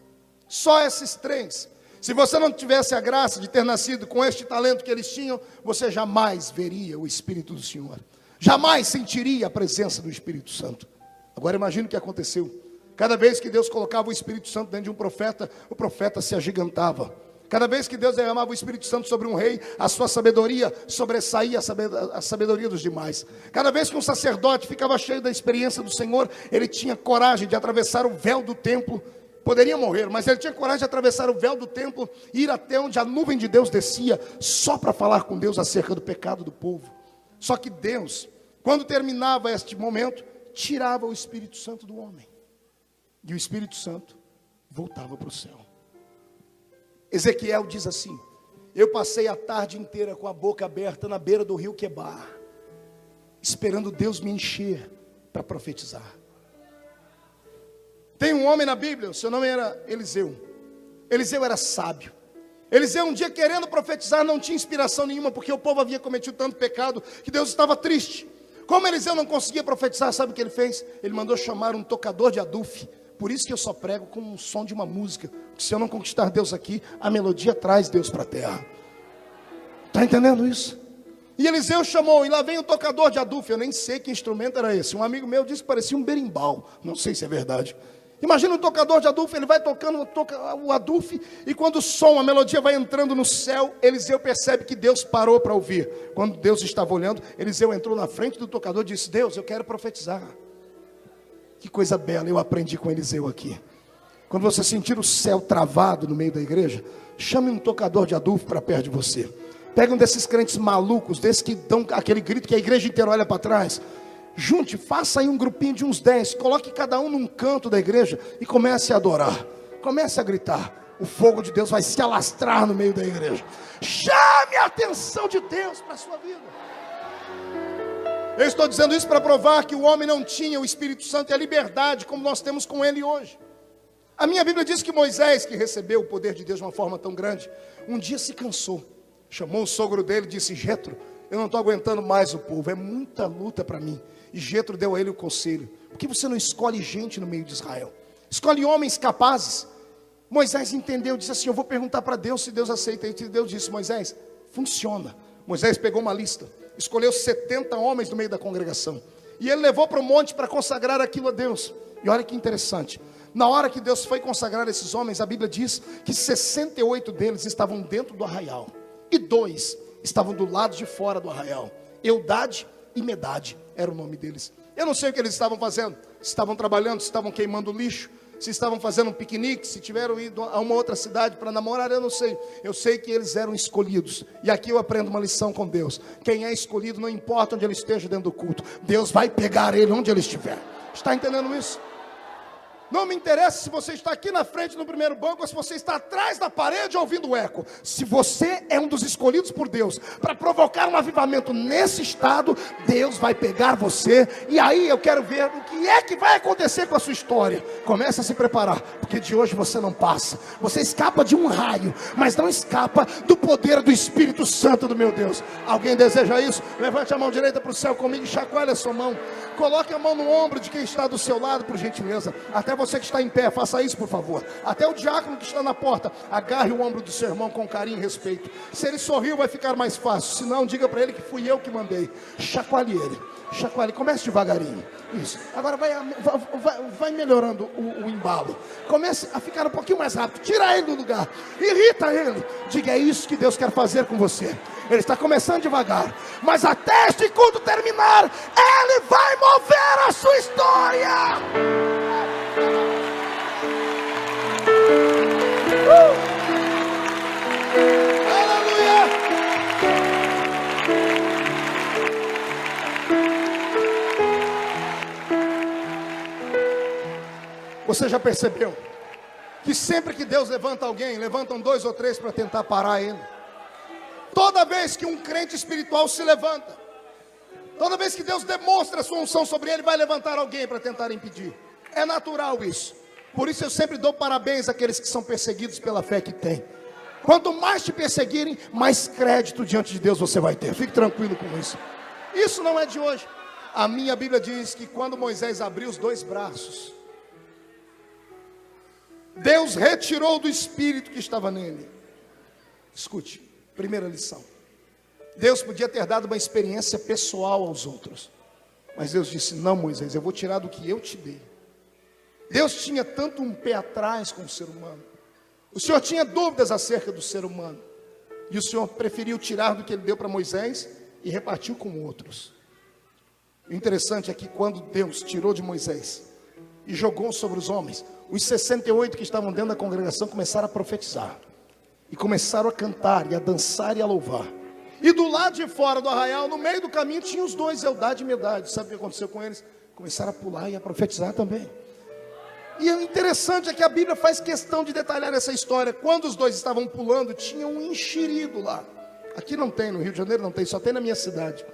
Só esses 3. Se você não tivesse a graça de ter nascido com este talento que eles tinham, você jamais veria o Espírito do Senhor, jamais sentiria a presença do Espírito Santo. Agora imagine o que aconteceu. Cada vez que Deus colocava o Espírito Santo dentro de um profeta, o profeta se agigantava. Cada vez que Deus derramava o Espírito Santo sobre um rei, a sua sabedoria sobressaía a sabedoria dos demais. Cada vez que um sacerdote ficava cheio da experiência do Senhor, ele tinha coragem de atravessar o véu do templo. Poderia morrer, mas ele tinha coragem de atravessar o véu do templo e ir até onde a nuvem de Deus descia, só para falar com Deus acerca do pecado do povo. Só que Deus, quando terminava este momento, tirava o Espírito Santo do homem. E o Espírito Santo voltava para o céu. Ezequiel diz assim: eu passei a tarde inteira com a boca aberta na beira do rio Quebar, esperando Deus me encher para profetizar. Tem um homem na Bíblia, o seu nome era Eliseu. Eliseu era sábio. Eliseu um dia querendo profetizar não tinha inspiração nenhuma, porque o povo havia cometido tanto pecado que Deus estava triste. Como Eliseu não conseguia profetizar, sabe o que ele fez? Ele mandou chamar um tocador de adufe. Por isso que eu só prego com o som de uma música, porque se eu não conquistar Deus aqui, a melodia traz Deus para a terra. Está entendendo isso? E Eliseu chamou, e lá vem o tocador de adufe. Eu nem sei que instrumento era esse. Um amigo meu disse que parecia um berimbau. Não sei se é verdade. Imagina um tocador de adufe, ele vai tocando o adufe, e quando o som, a melodia vai entrando no céu, Eliseu percebe que Deus parou para ouvir. Quando Deus estava olhando, Eliseu entrou na frente do tocador e disse: Deus, eu quero profetizar. Que coisa bela, eu aprendi com Eliseu aqui. Quando você sentir o céu travado no meio da igreja, chame um tocador de adufe para perto de você. Pega um desses crentes malucos, desses que dão aquele grito que a igreja inteira olha para trás. Junte, faça aí um grupinho de uns 10, coloque cada um num canto da igreja e comece a adorar, comece a gritar. O fogo de Deus vai se alastrar no meio da igreja. Chame a atenção de Deus para a sua vida. Eu estou dizendo isso para provar que o homem não tinha o Espírito Santo e a liberdade como nós temos com ele hoje. A minha Bíblia diz que Moisés, que recebeu o poder de Deus de uma forma tão grande, um dia se cansou, chamou o sogro dele e disse: Jetro, eu não estou aguentando mais o povo, é muita luta para mim. E Jetro deu a ele o conselho: por que você não escolhe gente no meio de Israel? Escolhe homens capazes. Moisés entendeu, disse assim: eu vou perguntar para Deus se Deus aceita. E Deus disse: Moisés, funciona. Moisés pegou uma lista, escolheu 70 homens no meio da congregação, e ele levou para o monte para consagrar aquilo a Deus. E olha que interessante, na hora que Deus foi consagrar esses homens, a Bíblia diz que 68 deles estavam dentro do arraial, e 2 estavam do lado de fora do arraial. Eldade e Medade era o nome deles. Eu não sei o que eles estavam fazendo, se estavam trabalhando, se estavam queimando lixo, se estavam fazendo um piquenique, se tiveram ido a uma outra cidade para namorar, eu não sei. Eu sei que eles eram escolhidos. E aqui eu aprendo uma lição com Deus: quem é escolhido, não importa onde ele esteja dentro do culto, Deus vai pegar ele onde ele estiver. Está entendendo isso? Não me interessa se você está aqui na frente no primeiro banco ou se você está atrás da parede ouvindo o eco. Se você é um dos escolhidos por Deus para provocar um avivamento nesse estado, Deus vai pegar você. E aí eu quero ver o que é que vai acontecer com a sua história. Comece a se preparar, porque de hoje você não passa. Você escapa de um raio, mas não escapa do poder do Espírito Santo do meu Deus. Alguém deseja isso? Levante a mão direita para o céu comigo e chacoalhe a sua mão. Coloque a mão no ombro de quem está do seu lado, por gentileza. Até você que está em pé, faça isso, por favor. Até o diácono que está na porta, agarre o ombro do seu irmão com carinho e respeito. Se ele sorriu, vai ficar mais fácil. Se não, diga para ele que fui eu que mandei. Chacoalhe ele. Chacoalhe, comece devagarinho. Isso. Agora vai melhorando o embalo. Comece a ficar um pouquinho mais rápido. Tira ele do lugar. Irrita ele. Diga: é isso que Deus quer fazer com você. Ele está começando devagar, mas até este culto terminar, Ele vai mover a sua história. Aleluia. Você já percebeu que sempre que Deus levanta alguém, levantam 2 ou 3 para tentar parar ele? Toda vez que um crente espiritual se levanta, Toda vez que Deus demonstra a sua unção sobre ele, vai levantar alguém para tentar impedir. É natural isso. Por isso eu sempre dou parabéns àqueles que são perseguidos pela fé que têm. Quanto mais te perseguirem, mais crédito diante de Deus você vai ter. Fique tranquilo com isso. Isso não é de hoje. A minha Bíblia diz que quando Moisés abriu os dois braços, Deus retirou do espírito que estava nele. Escute, primeira lição. Deus podia ter dado uma experiência pessoal aos outros, mas Deus disse: não, Moisés, eu vou tirar do que eu te dei. Deus tinha tanto um pé atrás com o ser humano. O Senhor tinha dúvidas acerca do ser humano, e o Senhor preferiu tirar do que ele deu para Moisés e repartiu com outros. O interessante é que quando Deus tirou de Moisés e jogou sobre os homens, os 68 que estavam dentro da congregação começaram a profetizar, e começaram a cantar, e a dançar e a louvar. E do lado de fora do arraial, no meio do caminho, tinha os dois, Eldade e Medade. Sabe o que aconteceu com eles? Começaram a pular e a profetizar também. E o interessante é que a Bíblia faz questão de detalhar essa história. Quando os dois estavam pulando, tinha um enxerido lá. Aqui não tem, no Rio de Janeiro não tem, só tem na minha cidade.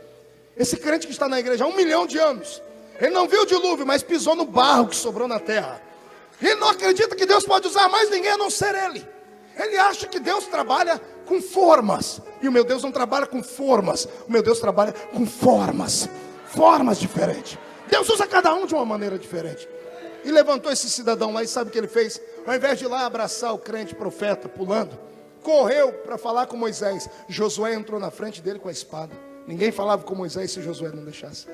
Esse crente que está na igreja há 1 milhão de anos, ele não viu o dilúvio, mas pisou no barro que sobrou na terra. Ele não acredita que Deus pode usar mais ninguém a não ser ele. Ele acha que Deus trabalha com formas, e o meu Deus não trabalha com formas, o meu Deus trabalha com formas diferentes. Deus usa cada um de uma maneira diferente. E levantou esse cidadão lá, e sabe o que ele fez? Ao invés de ir lá abraçar o crente profeta pulando, correu para falar com Moisés. Josué entrou na frente dele com a espada. Ninguém falava com Moisés se Josué não deixasse.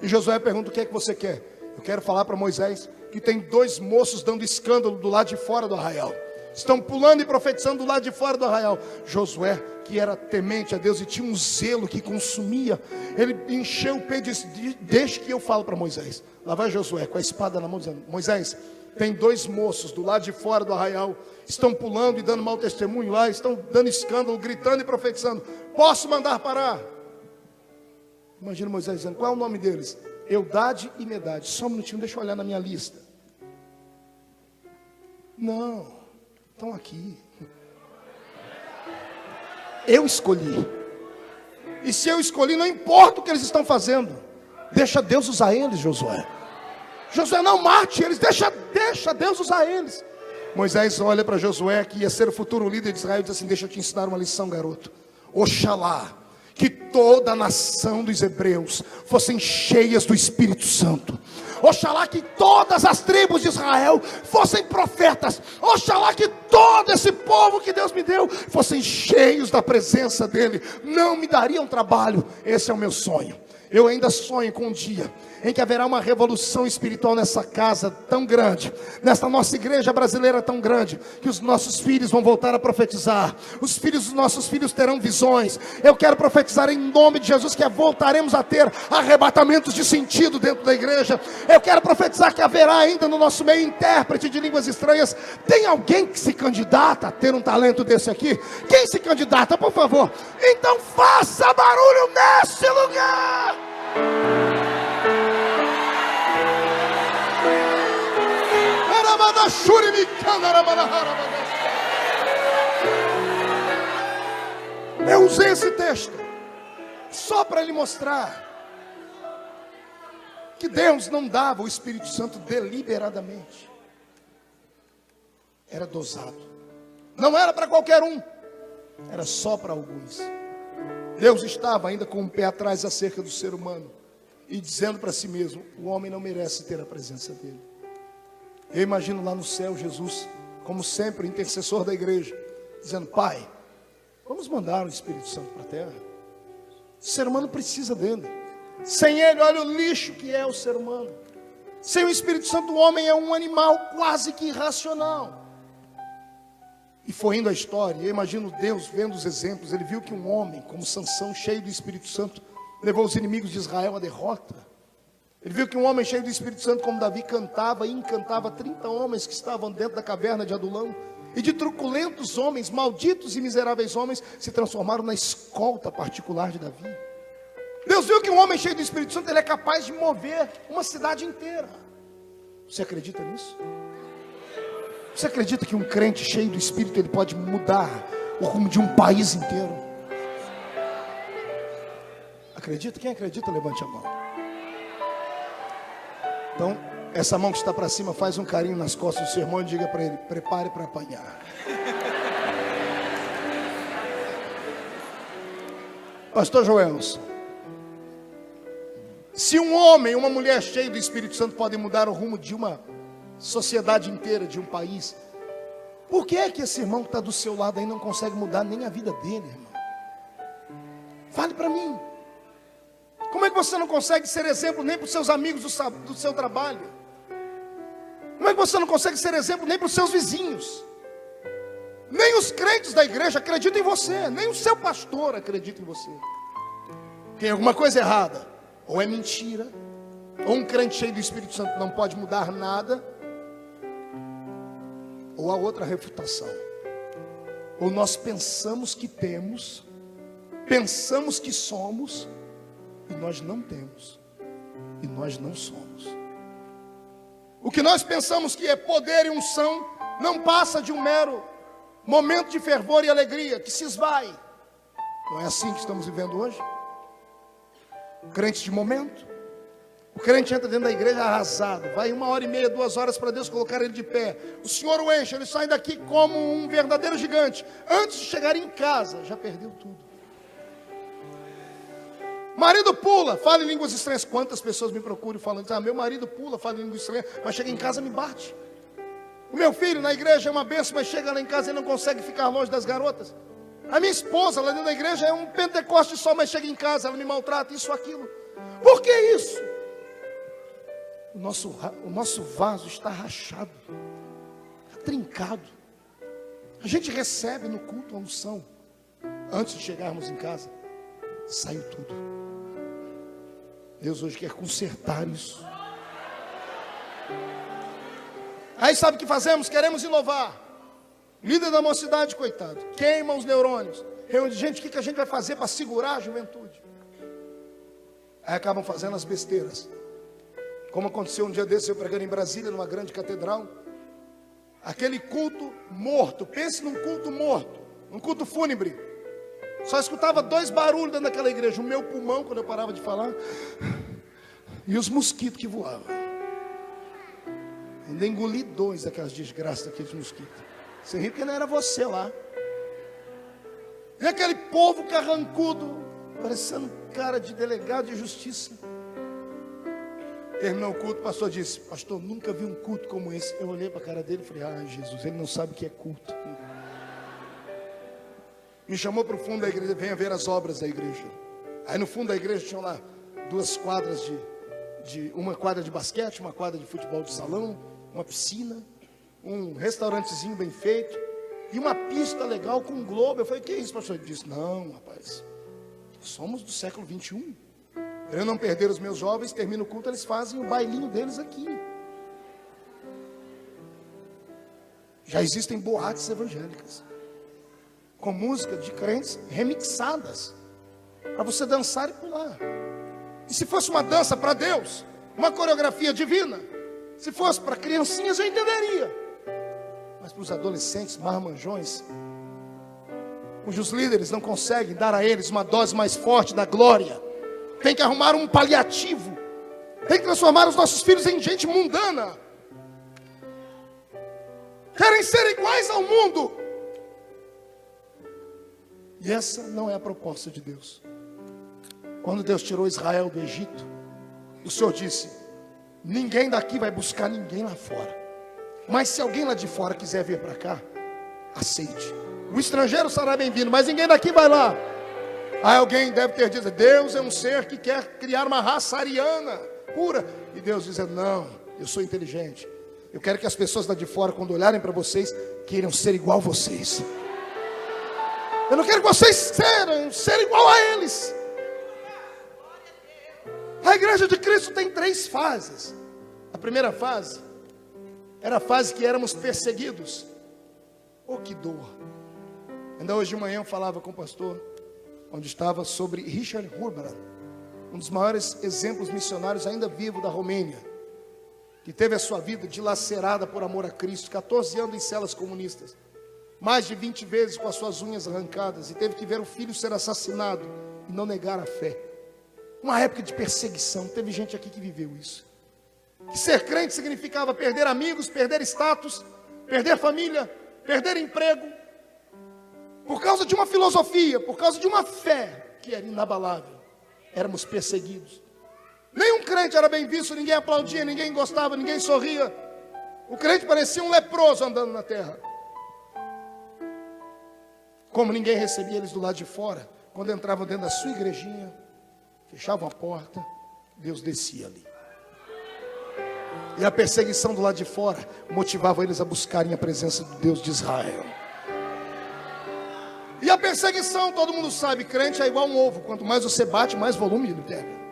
E Josué pergunta: o que é que você quer? Eu quero falar para Moisés que tem 2 moços dando escândalo do lado de fora do arraial. Estão pulando e profetizando do lado de fora do arraial. Josué, que era temente a Deus e tinha um zelo que consumia, ele encheu o peito e disse: deixa que eu falo para Moisés. Lá vai Josué com a espada na mão dizendo: Moisés, tem 2 moços do lado de fora do arraial, estão pulando e dando mau testemunho lá, estão dando escândalo, gritando e profetizando. Posso mandar parar? Imagina Moisés dizendo: qual é o nome deles? Eldade e Medade. Só um minutinho, deixa eu olhar na minha lista. Não, estão aqui. Eu escolhi. E se eu escolhi, não importa o que eles estão fazendo. Deixa Deus usar eles, Josué. Josué, não mate eles, deixa Deus usar eles. Moisés olha para Josué, que ia ser o futuro líder de Israel, e diz assim: deixa eu te ensinar uma lição, garoto. Oxalá que toda a nação dos hebreus fossem cheias do Espírito Santo. Oxalá que todas as tribos de Israel fossem profetas. Oxalá que todo esse povo que Deus me deu fossem cheios da presença dele. Não me dariam trabalho. Esse é o meu sonho. Eu ainda sonho com um dia em que haverá uma revolução espiritual nessa casa tão grande, nessa nossa igreja brasileira tão grande, que os nossos filhos vão voltar a profetizar. Os filhos dos nossos filhos terão visões. Eu quero profetizar em nome de Jesus que voltaremos a ter arrebatamentos de sentido dentro da igreja. Eu quero profetizar que haverá ainda no nosso meio intérprete de línguas estranhas. Tem alguém que se candidata a ter um talento desse aqui? Quem se candidata, por favor? Então faça barulho nesse lugar. Eu usei esse texto só para lhe mostrar que Deus não dava o Espírito Santo deliberadamente. Era dosado. Não era para qualquer um, era só para alguns. Deus estava ainda com um pé atrás acerca do ser humano e dizendo para si mesmo: o homem não merece ter a presença dele. Eu imagino lá no céu Jesus, como sempre, intercessor da igreja, dizendo: Pai, vamos mandar o Espírito Santo para a terra. O ser humano precisa dele. Sem ele, olha o lixo que é o ser humano. Sem o Espírito Santo, o homem é um animal quase que irracional. E foi indo a história, eu imagino Deus vendo os exemplos. Ele viu que um homem como Sansão, cheio do Espírito Santo, levou os inimigos de Israel à derrota. Ele viu que um homem cheio do Espírito Santo como Davi cantava e encantava 30 homens que estavam dentro da caverna de Adulão. E de truculentos homens, malditos e miseráveis homens, se transformaram na escolta particular de Davi. Deus viu que um homem cheio do Espírito Santo, ele é capaz de mover uma cidade inteira. Você acredita nisso? Você acredita que um crente cheio do Espírito, ele pode mudar o rumo de um país inteiro? acredita? Quem acredita, levante a mão. Então, essa mão que está para cima, faz um carinho nas costas do seu irmão e diga para ele: prepare para apanhar. Pastor Joelson, se um homem e uma mulher cheios do Espírito Santo podem mudar o rumo de uma sociedade inteira, de um país, por que é que esse irmão que está do seu lado aí não consegue mudar nem a vida dele, irmão? Fale para mim. Como é que você não consegue ser exemplo nem para os seus amigos do seu trabalho? Como é que você não consegue ser exemplo nem para os seus vizinhos? Nem os crentes da igreja acreditam em você, nem o seu pastor acredita em você. Tem alguma coisa errada. Ou é mentira, ou um crente cheio do Espírito Santo não pode mudar nada, ou a outra refutação. Ou nós pensamos que temos, pensamos que somos, e nós não temos, e nós não somos. O que nós pensamos que é poder e unção, não passa de um mero momento de fervor e alegria, que se esvai. Não é assim que estamos vivendo hoje? Crente de momento. O crente entra dentro da igreja arrasado, vai 1h30, 2 horas para Deus colocar ele de pé. O Senhor o enche, ele sai daqui como um verdadeiro gigante. Antes de chegar em casa, já perdeu tudo. Marido pula, fala em línguas estranhas. Quantas pessoas me procuram falando: meu marido pula, fala em línguas estranhas, mas chega em casa me bate. O meu filho na igreja é uma bênção, mas chega lá em casa e não consegue ficar longe das garotas. A minha esposa lá dentro da igreja é um pentecoste só, mas chega em casa, ela me maltrata, isso, aquilo. Por que isso? O nosso vaso está rachado, está trincado. A gente recebe no culto a unção. Antes de chegarmos em casa, saiu tudo. Deus hoje quer consertar isso. Aí sabe o que fazemos? Queremos inovar. Líder da mocidade, coitado, queima os neurônios. Gente, o que a gente vai fazer para segurar a juventude? Aí acabam fazendo as besteiras. Como aconteceu um dia desse, eu pregando em Brasília, numa grande catedral. Aquele culto morto, pense num culto morto, um culto fúnebre. Só escutava 2 barulhos dentro daquela igreja: o meu pulmão, quando eu parava de falar, e os mosquitos que voavam. Ainda engoli 2 daquelas desgraças daqueles mosquitos. Você riu porque não era você lá. E aquele povo carrancudo, parecendo cara de delegado de justiça. Terminou o culto, o pastor disse: pastor, nunca vi um culto como esse. Eu olhei para a cara dele e falei: ah, Jesus, ele não sabe o que é culto. Me chamou para o fundo da igreja: venha ver as obras da igreja. Aí no fundo da igreja tinham lá 2 quadras uma quadra de basquete, uma quadra de futebol de salão, uma piscina, um restaurantezinho bem feito e uma pista legal com um globo. Eu falei: que é isso, pastor? Ele disse: não, rapaz, somos do século 21. Para eu não perder os meus jovens, termina o culto, eles fazem o bailinho deles aqui. Já existem boates evangélicas com música de crentes remixadas para você dançar e pular. E se fosse uma dança para Deus, uma coreografia divina, se fosse para criancinhas, eu entenderia. Mas para os adolescentes marmanjões, cujos líderes não conseguem dar a eles uma dose mais forte da glória, tem que arrumar um paliativo, tem que transformar os nossos filhos em gente mundana. Querem ser iguais ao mundo. E essa não é a proposta de Deus. Quando Deus tirou Israel do Egito, o Senhor disse: ninguém daqui vai buscar ninguém lá fora, mas se alguém lá de fora quiser vir para cá, aceite. O estrangeiro será bem-vindo, mas ninguém daqui vai lá. Aí alguém deve ter dito: Deus é um ser que quer criar uma raça ariana pura. E Deus diz: não, eu sou inteligente. Eu quero que as pessoas lá de fora, quando olharem para vocês, queiram ser igual a vocês. Eu não quero que vocês serem igual a eles. A igreja de Cristo tem 3 fases. A primeira fase era a fase que éramos perseguidos. Oh, que dor. Ainda hoje de manhã eu falava com o pastor, onde estava, sobre Richard Hurbaran, um dos maiores exemplos missionários ainda vivo da Romênia, que teve a sua vida dilacerada por amor a Cristo, 14 anos em celas comunistas, mais de 20 vezes com as suas unhas arrancadas, e teve que ver o filho ser assassinado e não negar a fé. uma época de perseguição. Teve gente aqui que viveu isso. Que ser crente significava perder amigos, perder status, perder família, perder emprego, por causa de uma filosofia, por causa de uma fé que era inabalável. Éramos perseguidos. Nenhum crente era bem visto, ninguém aplaudia, ninguém gostava, ninguém sorria. O crente parecia um leproso andando na terra. Como ninguém recebia eles do lado de fora, quando entravam dentro da sua igrejinha, fechavam a porta, Deus descia ali. E a perseguição do lado de fora motivava eles a buscarem a presença do Deus de Israel. E a perseguição, todo mundo sabe, crente é igual um ovo. Quanto mais você bate, mais volume ele pega.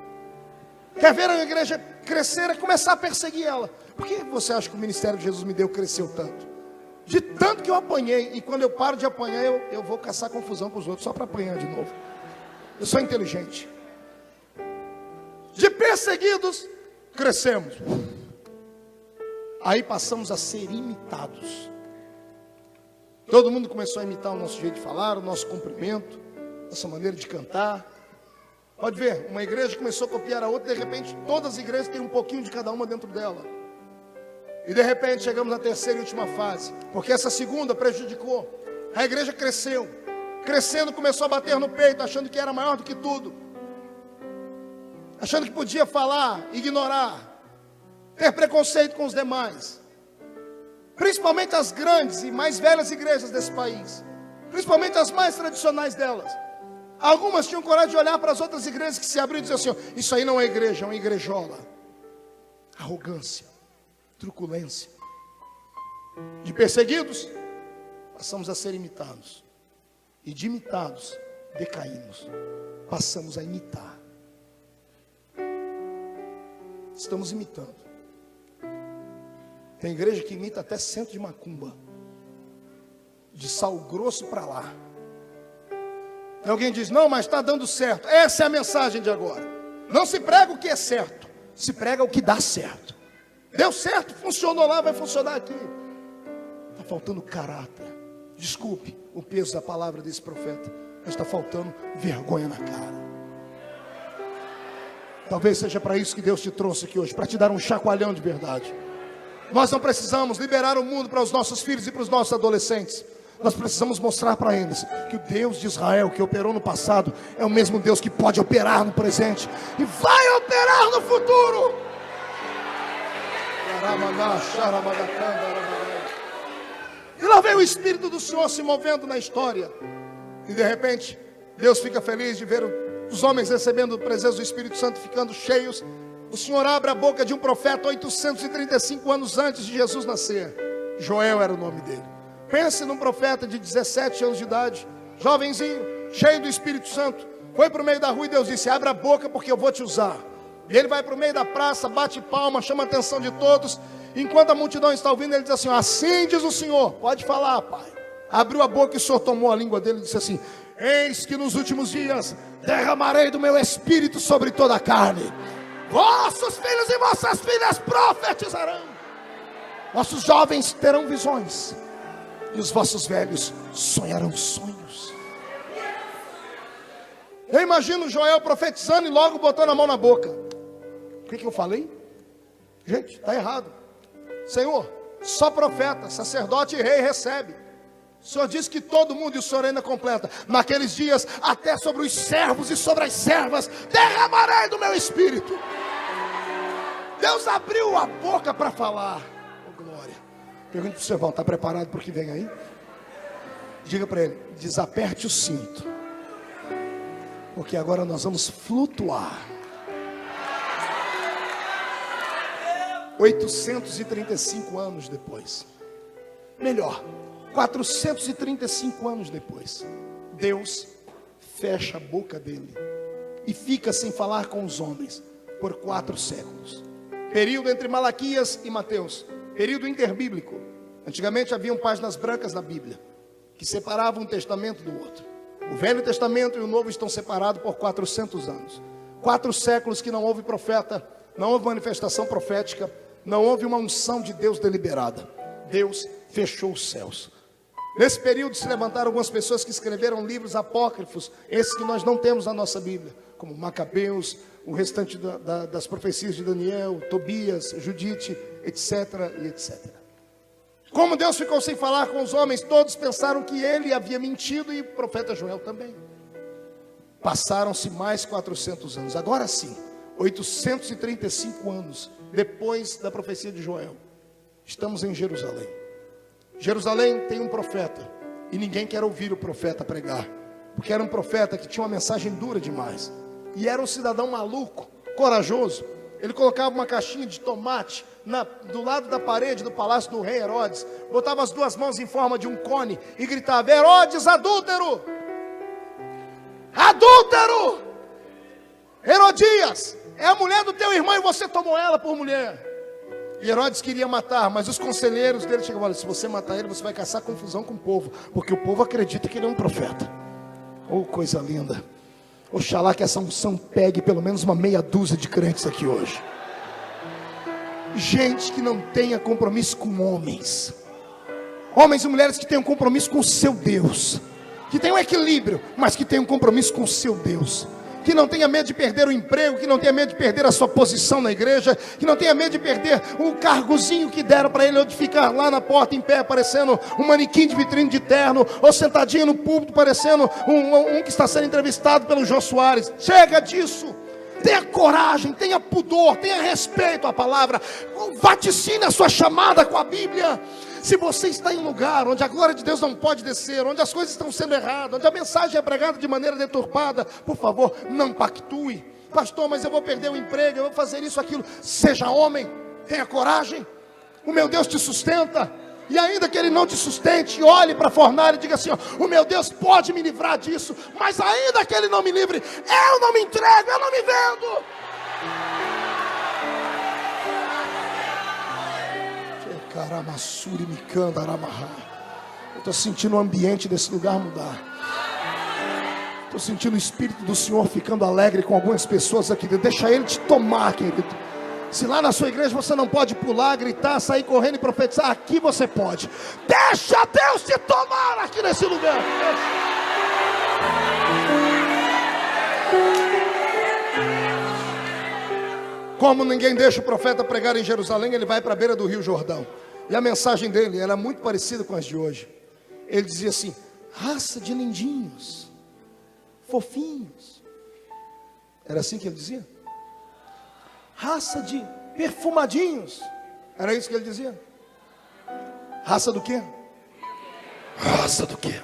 Quer ver a igreja crescer, é começar a perseguir ela. Por que você acha que o ministério de Jesus me deu cresceu tanto? De tanto que eu apanhei. E quando eu paro de apanhar, eu vou caçar confusão com os outros, só para apanhar de novo. Eu sou inteligente. De perseguidos, crescemos. Aí passamos a ser imitados. Todo mundo começou a imitar o nosso jeito de falar, o nosso cumprimento, nossa maneira de cantar. Pode ver, uma igreja começou a copiar a outra, de repente todas as igrejas têm um pouquinho de cada uma dentro dela. E de repente chegamos na terceira e última fase, porque essa segunda prejudicou. A igreja cresceu, crescendo começou a bater no peito, achando que era maior do que tudo. Achando que podia falar, ignorar, ter preconceito com os demais. Principalmente as grandes e mais velhas igrejas desse país. Principalmente as mais tradicionais delas. Algumas tinham coragem de olhar para as outras igrejas que se abriram e dizer assim: isso aí não é igreja, é uma igrejola. Arrogância, truculência. De perseguidos, passamos a ser imitados. E de imitados, decaímos. Passamos a imitar. Estamos imitando. Tem igreja que imita até centro de macumba. De Sal Grosso para lá. E alguém diz: não, mas está dando certo. Essa é a mensagem de agora. Não se prega o que é certo, se prega o que dá certo. Deu certo, funcionou lá, vai funcionar aqui. Está faltando caráter. Desculpe o peso da palavra desse profeta, mas está faltando vergonha na cara. Talvez seja para isso que Deus te trouxe aqui hoje, para te dar um chacoalhão de verdade. Nós não precisamos liberar o mundo para os nossos filhos e para os nossos adolescentes. Nós precisamos mostrar para eles que o Deus de Israel, que operou no passado, é o mesmo Deus que pode operar no presente e vai operar no futuro. E lá vem o Espírito do Senhor se movendo na história. E de repente, Deus fica feliz de ver os homens recebendo a presença do Espírito Santo, ficando cheios. O Senhor abre a boca de um profeta 835 anos antes de Jesus nascer. Joel era o nome dele. Pense num profeta de 17 anos de idade, jovenzinho, cheio do Espírito Santo. Foi para o meio da rua e Deus disse: abre a boca porque eu vou te usar. E ele vai para o meio da praça, bate palma, chama a atenção de todos. Enquanto a multidão está ouvindo, ele diz assim: assim diz o Senhor, pode falar, pai. Abriu a boca e o Senhor tomou a língua dele e disse assim: eis que nos últimos dias derramarei do meu Espírito sobre toda a carne. Vossos filhos e vossas filhas profetizarão. Vossos jovens terão visões. E os vossos velhos sonharão sonhos. Eu imagino Joel profetizando e logo botando a mão na boca. O que eu falei? Gente, está errado. Senhor, só profeta, sacerdote e rei recebe. O Senhor diz que todo mundo, e o Senhor ainda completa: naqueles dias, até sobre os servos e sobre as servas, derramarei do meu Espírito. Deus abriu a boca para falar. Oh, glória. Pergunte para o seu irmão: está preparado para o que vem aí? Diga para ele: desaperte o cinto, porque agora nós vamos flutuar. 835 anos depois, melhor, 435 anos depois, Deus fecha a boca dele e fica sem falar com os homens por 4 séculos. Período entre Malaquias e Mateus, período interbíblico. Antigamente haviam páginas brancas na Bíblia que separavam um testamento do outro. O Velho Testamento e o Novo estão separados por 400 anos. 4 séculos que não houve profeta, não houve manifestação profética, não houve uma unção de Deus deliberada. Deus fechou os céus. Nesse período se levantaram algumas pessoas que escreveram livros apócrifos, esses que nós não temos na nossa Bíblia, como Macabeus, o restante das profecias de Daniel, Tobias, Judite, etc. e etc. Como Deus ficou sem falar com os homens, todos pensaram que ele havia mentido e o profeta Joel também. Passaram-se mais 400 anos, agora sim, 835 anos depois da profecia de Joel, estamos em Jerusalém. Jerusalém tem um profeta, e ninguém quer ouvir o profeta pregar, porque era um profeta que tinha uma mensagem dura demais, e era um cidadão maluco, corajoso. Ele colocava uma caixinha de tomate do lado da parede do palácio do rei Herodes, botava as duas mãos em forma de um cone e gritava: Herodes, adúltero! Adúltero! Herodias, é a mulher do teu irmão e você tomou ela por mulher. E Herodes queria matar, mas os conselheiros dele chegavam: olha, se você matar ele, você vai caçar confusão com o povo, porque o povo acredita que ele é um profeta. Oh, coisa linda. Oxalá que essa unção pegue pelo menos uma meia dúzia de crentes aqui hoje. Gente que não tenha compromisso com homens, homens e mulheres que tenham compromisso com o seu Deus, que tenham equilíbrio, mas que tenham compromisso com o seu Deus, que não tenha medo de perder o emprego, que não tenha medo de perder a sua posição na igreja, que não tenha medo de perder o cargozinho que deram para ele, ou de ficar lá na porta em pé, parecendo um manequim de vitrine de terno, ou sentadinho no púlpito, parecendo um que está sendo entrevistado pelo Jô Soares. Chega disso. Tenha coragem, tenha pudor, tenha respeito à palavra, vaticine a sua chamada com a Bíblia. Se você está em um lugar onde a glória de Deus não pode descer, onde as coisas estão sendo erradas, onde a mensagem é pregada de maneira deturpada, por favor, não pactue. Pastor, mas eu vou perder o emprego, eu vou fazer isso, aquilo. Seja homem, tenha coragem. O meu Deus te sustenta. E ainda que ele não te sustente, olhe para a fornalha e diga assim: ó, o meu Deus pode me livrar disso, mas ainda que ele não me livre, eu não me entrego, eu não me vendo. Eu estou sentindo o ambiente desse lugar mudar. Estou sentindo o Espírito do Senhor ficando alegre com algumas pessoas aqui dentro. Deixa Ele te tomar, querido. Se lá na sua igreja você não pode pular, gritar, sair correndo e profetizar, aqui você pode. Deixa Deus te tomar aqui nesse lugar. Como ninguém deixa o profeta pregar em Jerusalém, ele vai para a beira do Rio Jordão. E a mensagem dele era muito parecida com as de hoje. Ele dizia assim: raça de lindinhos, fofinhos. Era assim que ele dizia? Raça de perfumadinhos. Era isso que ele dizia? Raça do quê? Raça do quê?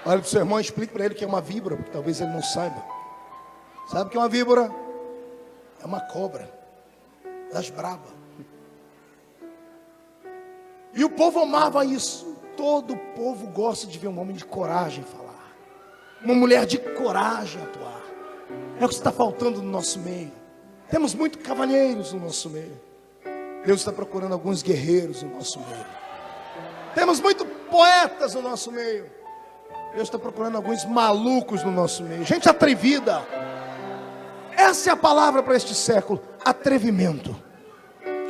Olha para o seu irmão e explique para ele que é uma víbora, porque talvez ele não saiba. Sabe o que é uma víbora? É uma cobra das bravas. E o povo amava isso. Todo o povo gosta de ver um homem de coragem falar, uma mulher de coragem atuar. É o que está faltando no nosso meio. Temos muitos cavalheiros no nosso meio. Deus está procurando alguns guerreiros no nosso meio. Temos muitos poetas no nosso meio. Deus está procurando alguns malucos no nosso meio. Gente atrevida. Essa é a palavra para este século: atrevimento.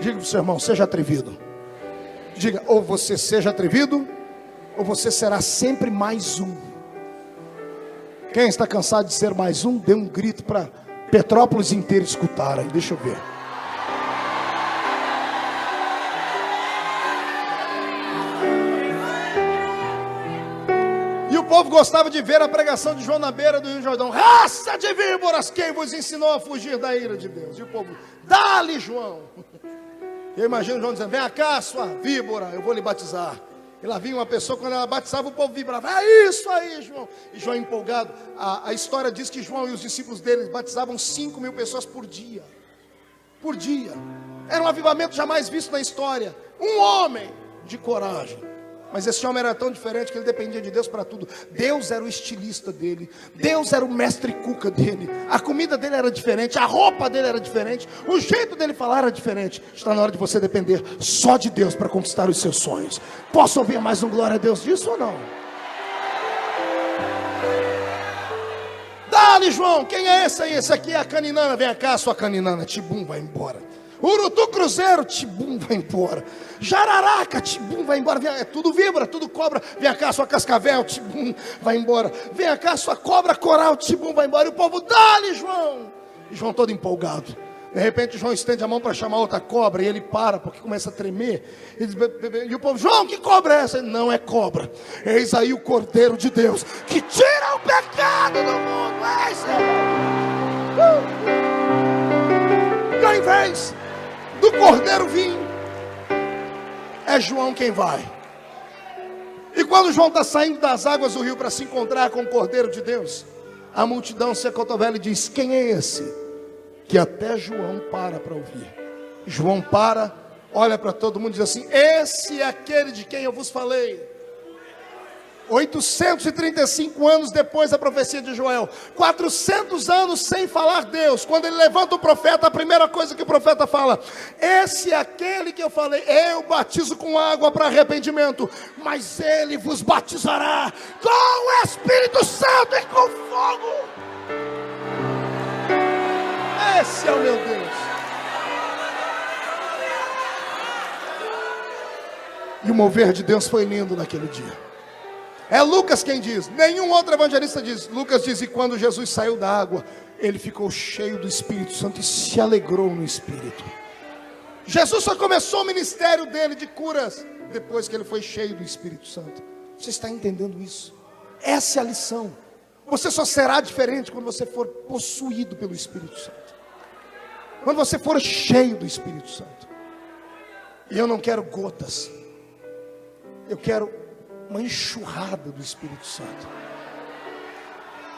Diga para o seu irmão: seja atrevido. Diga: ou você seja atrevido, ou você será sempre mais um. Quem está cansado de ser mais um, dê um grito para Petrópolis inteira escutar aí. Deixa eu ver. E o povo gostava de ver a pregação de João na beira do Rio Jordão. Raça de víboras, quem vos ensinou a fugir da ira de Deus? E o povo: dá-lhe, João. Eu imagino João dizendo: vem cá, sua víbora, eu vou lhe batizar. E lá vinha uma pessoa, quando ela batizava, o povo vibrava: é isso aí, João. E João empolgado. A história diz que João e os discípulos dele batizavam 5.000 pessoas por dia. Por dia. Era um avivamento jamais visto na história. Um homem de coragem. Mas esse homem era tão diferente que ele dependia de Deus para tudo. Deus era o estilista dele. Deus era o mestre cuca dele. A comida dele era diferente. A roupa dele era diferente. O jeito dele falar era diferente. Está na hora de você depender só de Deus para conquistar os seus sonhos. Posso ouvir mais um glória a Deus disso ou não? Dá-lhe, João. Quem é esse aí? Esse aqui é a caninana. Vem cá, sua caninana. Tibum, vai embora. Urutu Cruzeiro, tibum, vai embora. Jararaca, tibum, vai embora. É tudo víbora, tudo cobra. Vem cá, sua cascavel, tibum, vai embora. Vem cá, sua cobra coral, tibum, vai embora. E o povo, dá-lhe, João. E João todo empolgado. De repente João estende a mão para chamar outra cobra. E ele para, porque começa a tremer. E o povo, João, que cobra é essa? Ele, não é cobra. Eis aí o Cordeiro de Deus, que tira o pecado do mundo. E ao invés do Cordeiro vir, é João quem vai. E quando João está saindo das águas do rio para se encontrar com o Cordeiro de Deus, a multidão se acotovela e diz, quem é esse? Que até João para ouvir. João para, olha para todo mundo e diz assim, esse é aquele de quem eu vos falei. 835 anos depois da profecia de Joel, 400 anos sem falar Deus, quando ele levanta o profeta, a primeira coisa que o profeta fala, esse é aquele que eu falei, eu batizo com água para arrependimento, mas ele vos batizará com o Espírito Santo e com fogo. Esse é o meu Deus. E o mover de Deus foi lindo naquele dia. É Lucas quem diz, nenhum outro evangelista diz. Lucas diz, e quando Jesus saiu da água, ele ficou cheio do Espírito Santo e se alegrou no Espírito. Jesus só começou o ministério dele de curas depois que ele foi cheio do Espírito Santo. Você está entendendo isso? Essa é a lição. Você só será diferente quando você for possuído pelo Espírito Santo, quando você for cheio do Espírito Santo. E eu não quero gotas, eu quero uma enxurrada do Espírito Santo.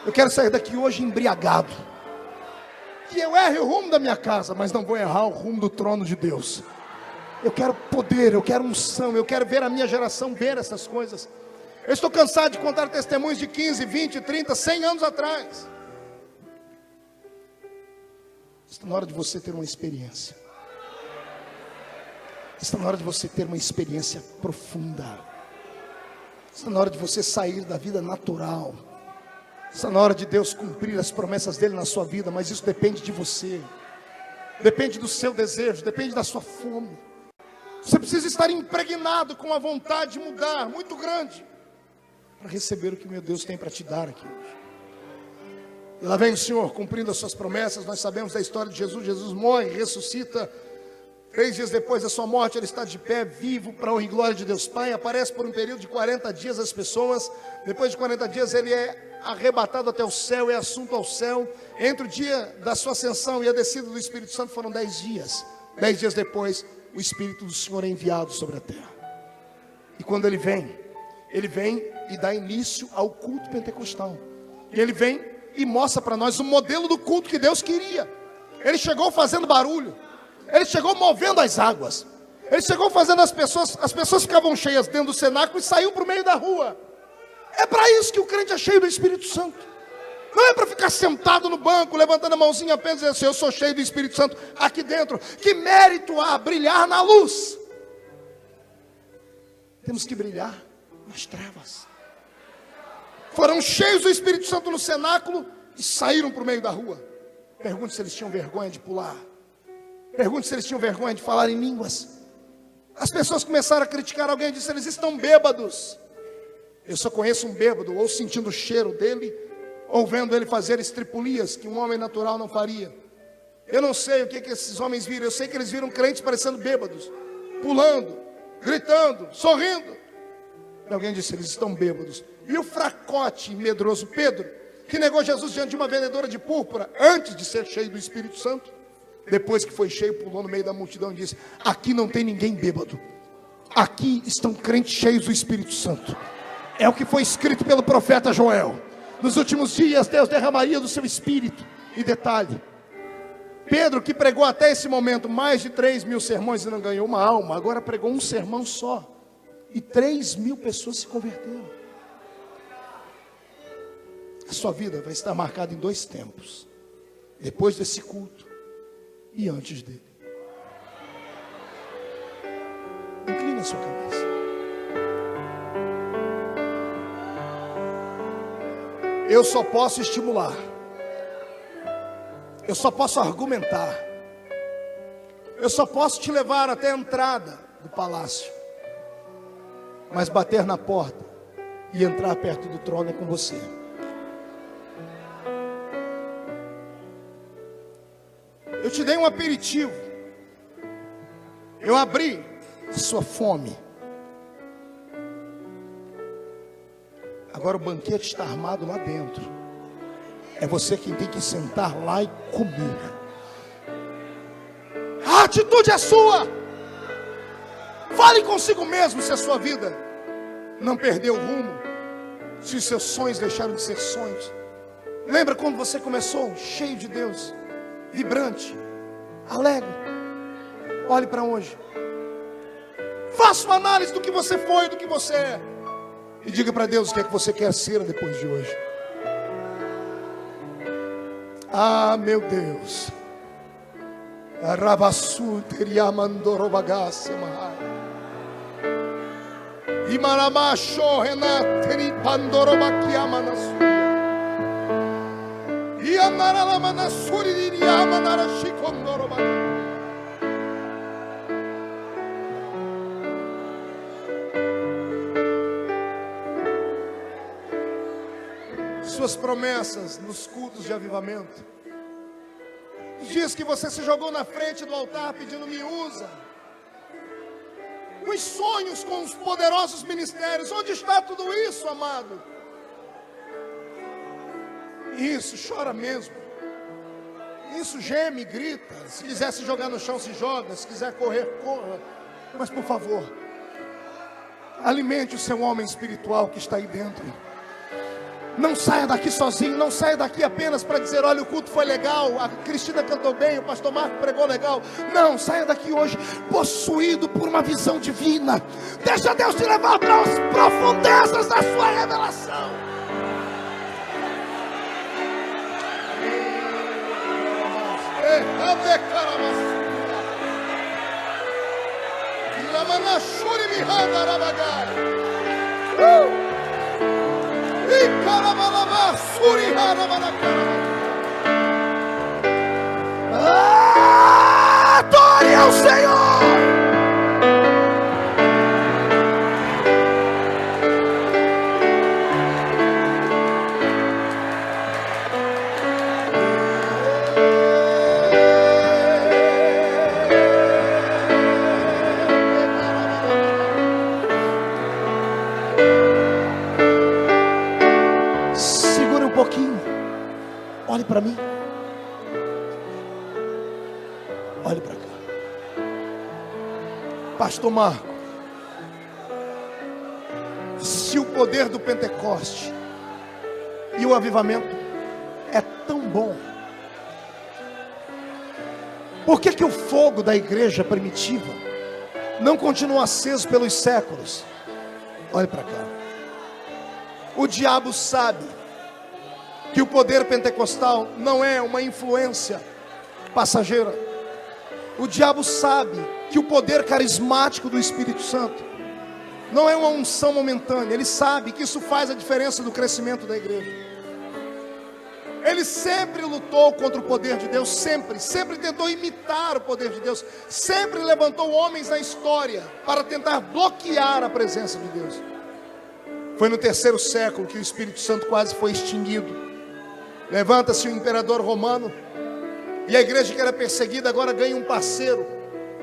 Eu quero sair daqui hoje embriagado, que eu erre o rumo da minha casa, mas não vou errar o rumo do trono de Deus. Eu quero poder, eu quero unção, eu quero ver a minha geração ver essas coisas. Eu estou cansado de contar testemunhos de 15, 20, 30, 100 anos atrás. Está na hora de você ter uma experiência. Está na hora de você ter uma experiência profunda. Está na hora de você sair da vida natural. Está na hora de Deus cumprir as promessas dele na sua vida. Mas isso depende de você. Depende do seu desejo, depende da sua fome. Você precisa estar impregnado com a vontade de mudar, muito grande, para receber o que meu Deus tem para te dar aqui hoje. E lá vem o Senhor cumprindo as suas promessas. Nós sabemos da história de Jesus. Jesus morre, ressuscita. 3 dias depois da sua morte, ele está de pé, vivo, para a honra e glória de Deus Pai. Aparece por um período de 40 dias às pessoas. Depois de 40 dias, ele é arrebatado até o céu, é assunto ao céu. Entre o dia da sua ascensão e a descida do Espírito Santo foram 10 dias. 10 dias depois, o Espírito do Senhor é enviado sobre a terra. E quando ele vem e dá início ao culto pentecostal. E ele vem e mostra para nós o modelo do culto que Deus queria. Ele chegou fazendo barulho. Ele chegou movendo as águas. Ele chegou fazendo as pessoas ficavam cheias dentro do cenáculo e saiu para o meio da rua. É para isso que o crente é cheio do Espírito Santo. Não é para ficar sentado no banco, levantando a mãozinha apenas e dizendo assim, eu sou cheio do Espírito Santo aqui dentro. Que mérito há brilhar na luz? Temos que brilhar nas trevas. Foram cheios do Espírito Santo no cenáculo e saíram para o meio da rua. Pergunte se eles tinham vergonha de pular. Pergunte se eles tinham vergonha de falar em línguas. As pessoas começaram a criticar alguém e disseram, eles estão bêbados. Eu só conheço um bêbado, ou sentindo o cheiro dele, ou vendo ele fazer estripulias que um homem natural não faria. Eu não sei o que esses homens viram. Eu sei que eles viram crentes parecendo bêbados, pulando, gritando, sorrindo. E alguém disse, eles estão bêbados. E o fracote medroso Pedro, que negou Jesus diante de uma vendedora de púrpura, antes de ser cheio do Espírito Santo, depois que foi cheio, pulou no meio da multidão e disse, aqui não tem ninguém bêbado, aqui estão crentes cheios do Espírito Santo. É o que foi escrito pelo profeta Joel. Nos últimos dias Deus derramaria do seu Espírito. E detalhe, Pedro, que pregou até esse momento mais de 3.000 sermões e não ganhou uma alma, agora pregou um sermão só, e 3.000 pessoas se converteram. A sua vida vai estar marcada em 2 tempos: depois desse culto e antes dele. Inclina a sua cabeça. Eu só posso estimular, eu só posso argumentar, Eu só posso te levar até a entrada do palácio, mas bater na porta e entrar perto do trono é com você. Eu te dei um aperitivo. Eu abri a sua fome. Agora o banquete está armado lá dentro. É você quem tem que sentar lá e comer. A atitude é sua. Fale consigo mesmo se a sua vida não perdeu o rumo, se os seus sonhos deixaram de ser sonhos. Lembra quando você começou cheio de Deus, vibrante, alegre? Olhe para hoje. Faça uma análise do que você foi, do que você é, e diga para Deus o que é que você quer ser depois de hoje. Ah, meu Deus. Rabassu teria mandorobagasse mahai. Imaramacho renateri pandorobakiamanasuya. Ianaralamanasuri diriamanarashikondorobaki. Suas promessas nos cultos de avivamento, os dias que você se jogou na frente do altar pedindo me usa, os sonhos com os poderosos ministérios, onde está tudo isso, amado? Isso, chora mesmo, isso, geme, grita. Se quiser se jogar no chão, se joga. Se quiser correr, corra. Mas por favor, alimente o seu homem espiritual que está aí dentro. Não saia daqui sozinho, não saia daqui apenas para dizer: olha, o culto foi legal, a Cristina cantou bem, o pastor Marco pregou legal. Não, saia daqui hoje possuído por uma visão divina. Deixa Deus te levar para as profundezas da sua revelação. Adore ao Senhor. Segura um pouquinho. Olhe para mim. Olhe para cá. Pastor Marco, se o poder do Pentecoste e o avivamento é tão bom, por que o fogo da igreja primitiva não continua aceso pelos séculos? Olhe para cá. O diabo sabe que o poder pentecostal não é uma influência passageira. O diabo sabe que o poder carismático do Espírito Santo não é uma unção momentânea. Ele sabe que isso faz a diferença do crescimento da igreja. Ele sempre lutou contra o poder de Deus, sempre tentou imitar o poder de Deus, sempre levantou homens na história para tentar bloquear a presença de Deus. Foi no 3º século que o Espírito Santo quase foi extinguido. Levanta-se o imperador romano, e a igreja que era perseguida agora ganha um parceiro.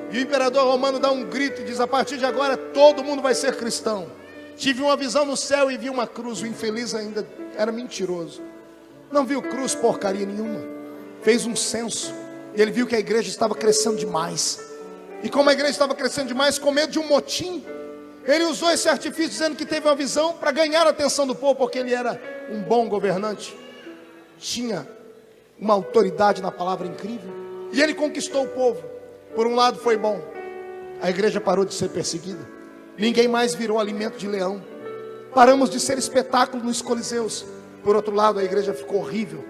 E o imperador romano dá um grito e diz: a partir de agora todo mundo vai ser cristão. Tive uma visão no céu e vi uma cruz. O infeliz ainda era mentiroso, não viu cruz porcaria nenhuma. Fez um censo e ele viu que a igreja estava crescendo demais. E como a igreja estava crescendo demais, com medo de um motim, ele usou esse artifício dizendo que teve uma visão para ganhar a atenção do povo, porque ele era um bom governante, tinha uma autoridade na palavra incrível, e ele conquistou o povo. Por um lado foi bom, a igreja parou de ser perseguida, ninguém mais virou alimento de leão, paramos de ser espetáculo nos coliseus. Por outro lado, a igreja ficou horrível,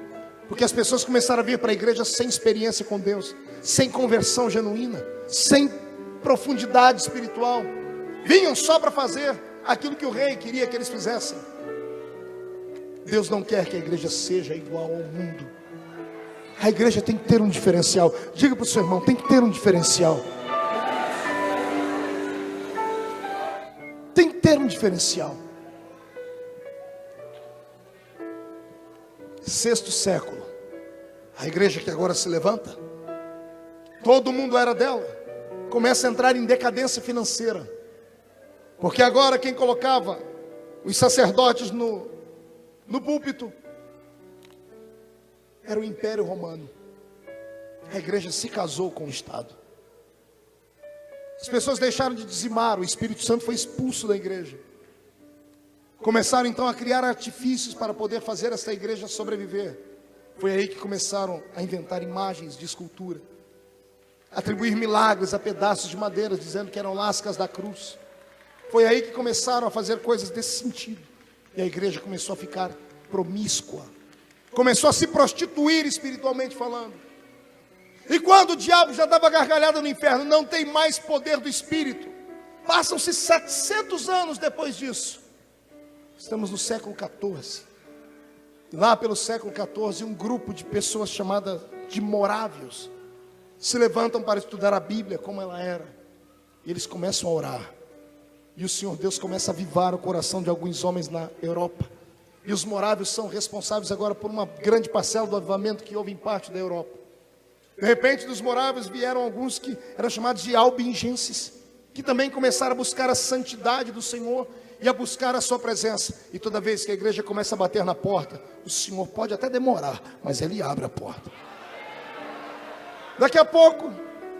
porque as pessoas começaram a vir para a igreja sem experiência com Deus, sem conversão genuína, sem profundidade espiritual, vinham só para fazer aquilo que o rei queria que eles fizessem. Deus não quer que a igreja seja igual ao mundo. A igreja tem que ter um diferencial. Diga para o seu irmão, tem que ter um diferencial. Tem que ter um diferencial. 6º século, a igreja que agora se levanta, todo mundo era dela, começa a entrar em decadência financeira, porque agora quem colocava os sacerdotes no púlpito era o Império Romano. A igreja se casou com o Estado. As pessoas deixaram de dizimar, o Espírito Santo foi expulso da igreja. Começaram então a criar artifícios para poder fazer essa igreja sobreviver. Foi aí que começaram a inventar imagens de escultura, atribuir milagres a pedaços de madeira, dizendo que eram lascas da cruz. Foi aí que começaram a fazer coisas desse sentido. E a igreja começou a ficar promíscua, começou a se prostituir espiritualmente falando. E quando o diabo já dava gargalhada no inferno, não tem mais poder do Espírito. Passam-se 700 anos depois disso. Estamos no século 14. Lá pelo século 14, um grupo de pessoas chamadas de morávios se levantam para estudar a Bíblia como ela era. E eles começam a orar. E o Senhor Deus começa a avivar o coração de alguns homens na Europa. E os morávios são responsáveis agora por uma grande parcela do avivamento que houve em parte da Europa. De repente, dos morávios vieram alguns que eram chamados de albingenses, que também começaram a buscar a santidade do Senhor e a buscar a sua presença. E toda vez que a igreja começa a bater na porta, o Senhor pode até demorar, mas Ele abre a porta. Daqui a pouco,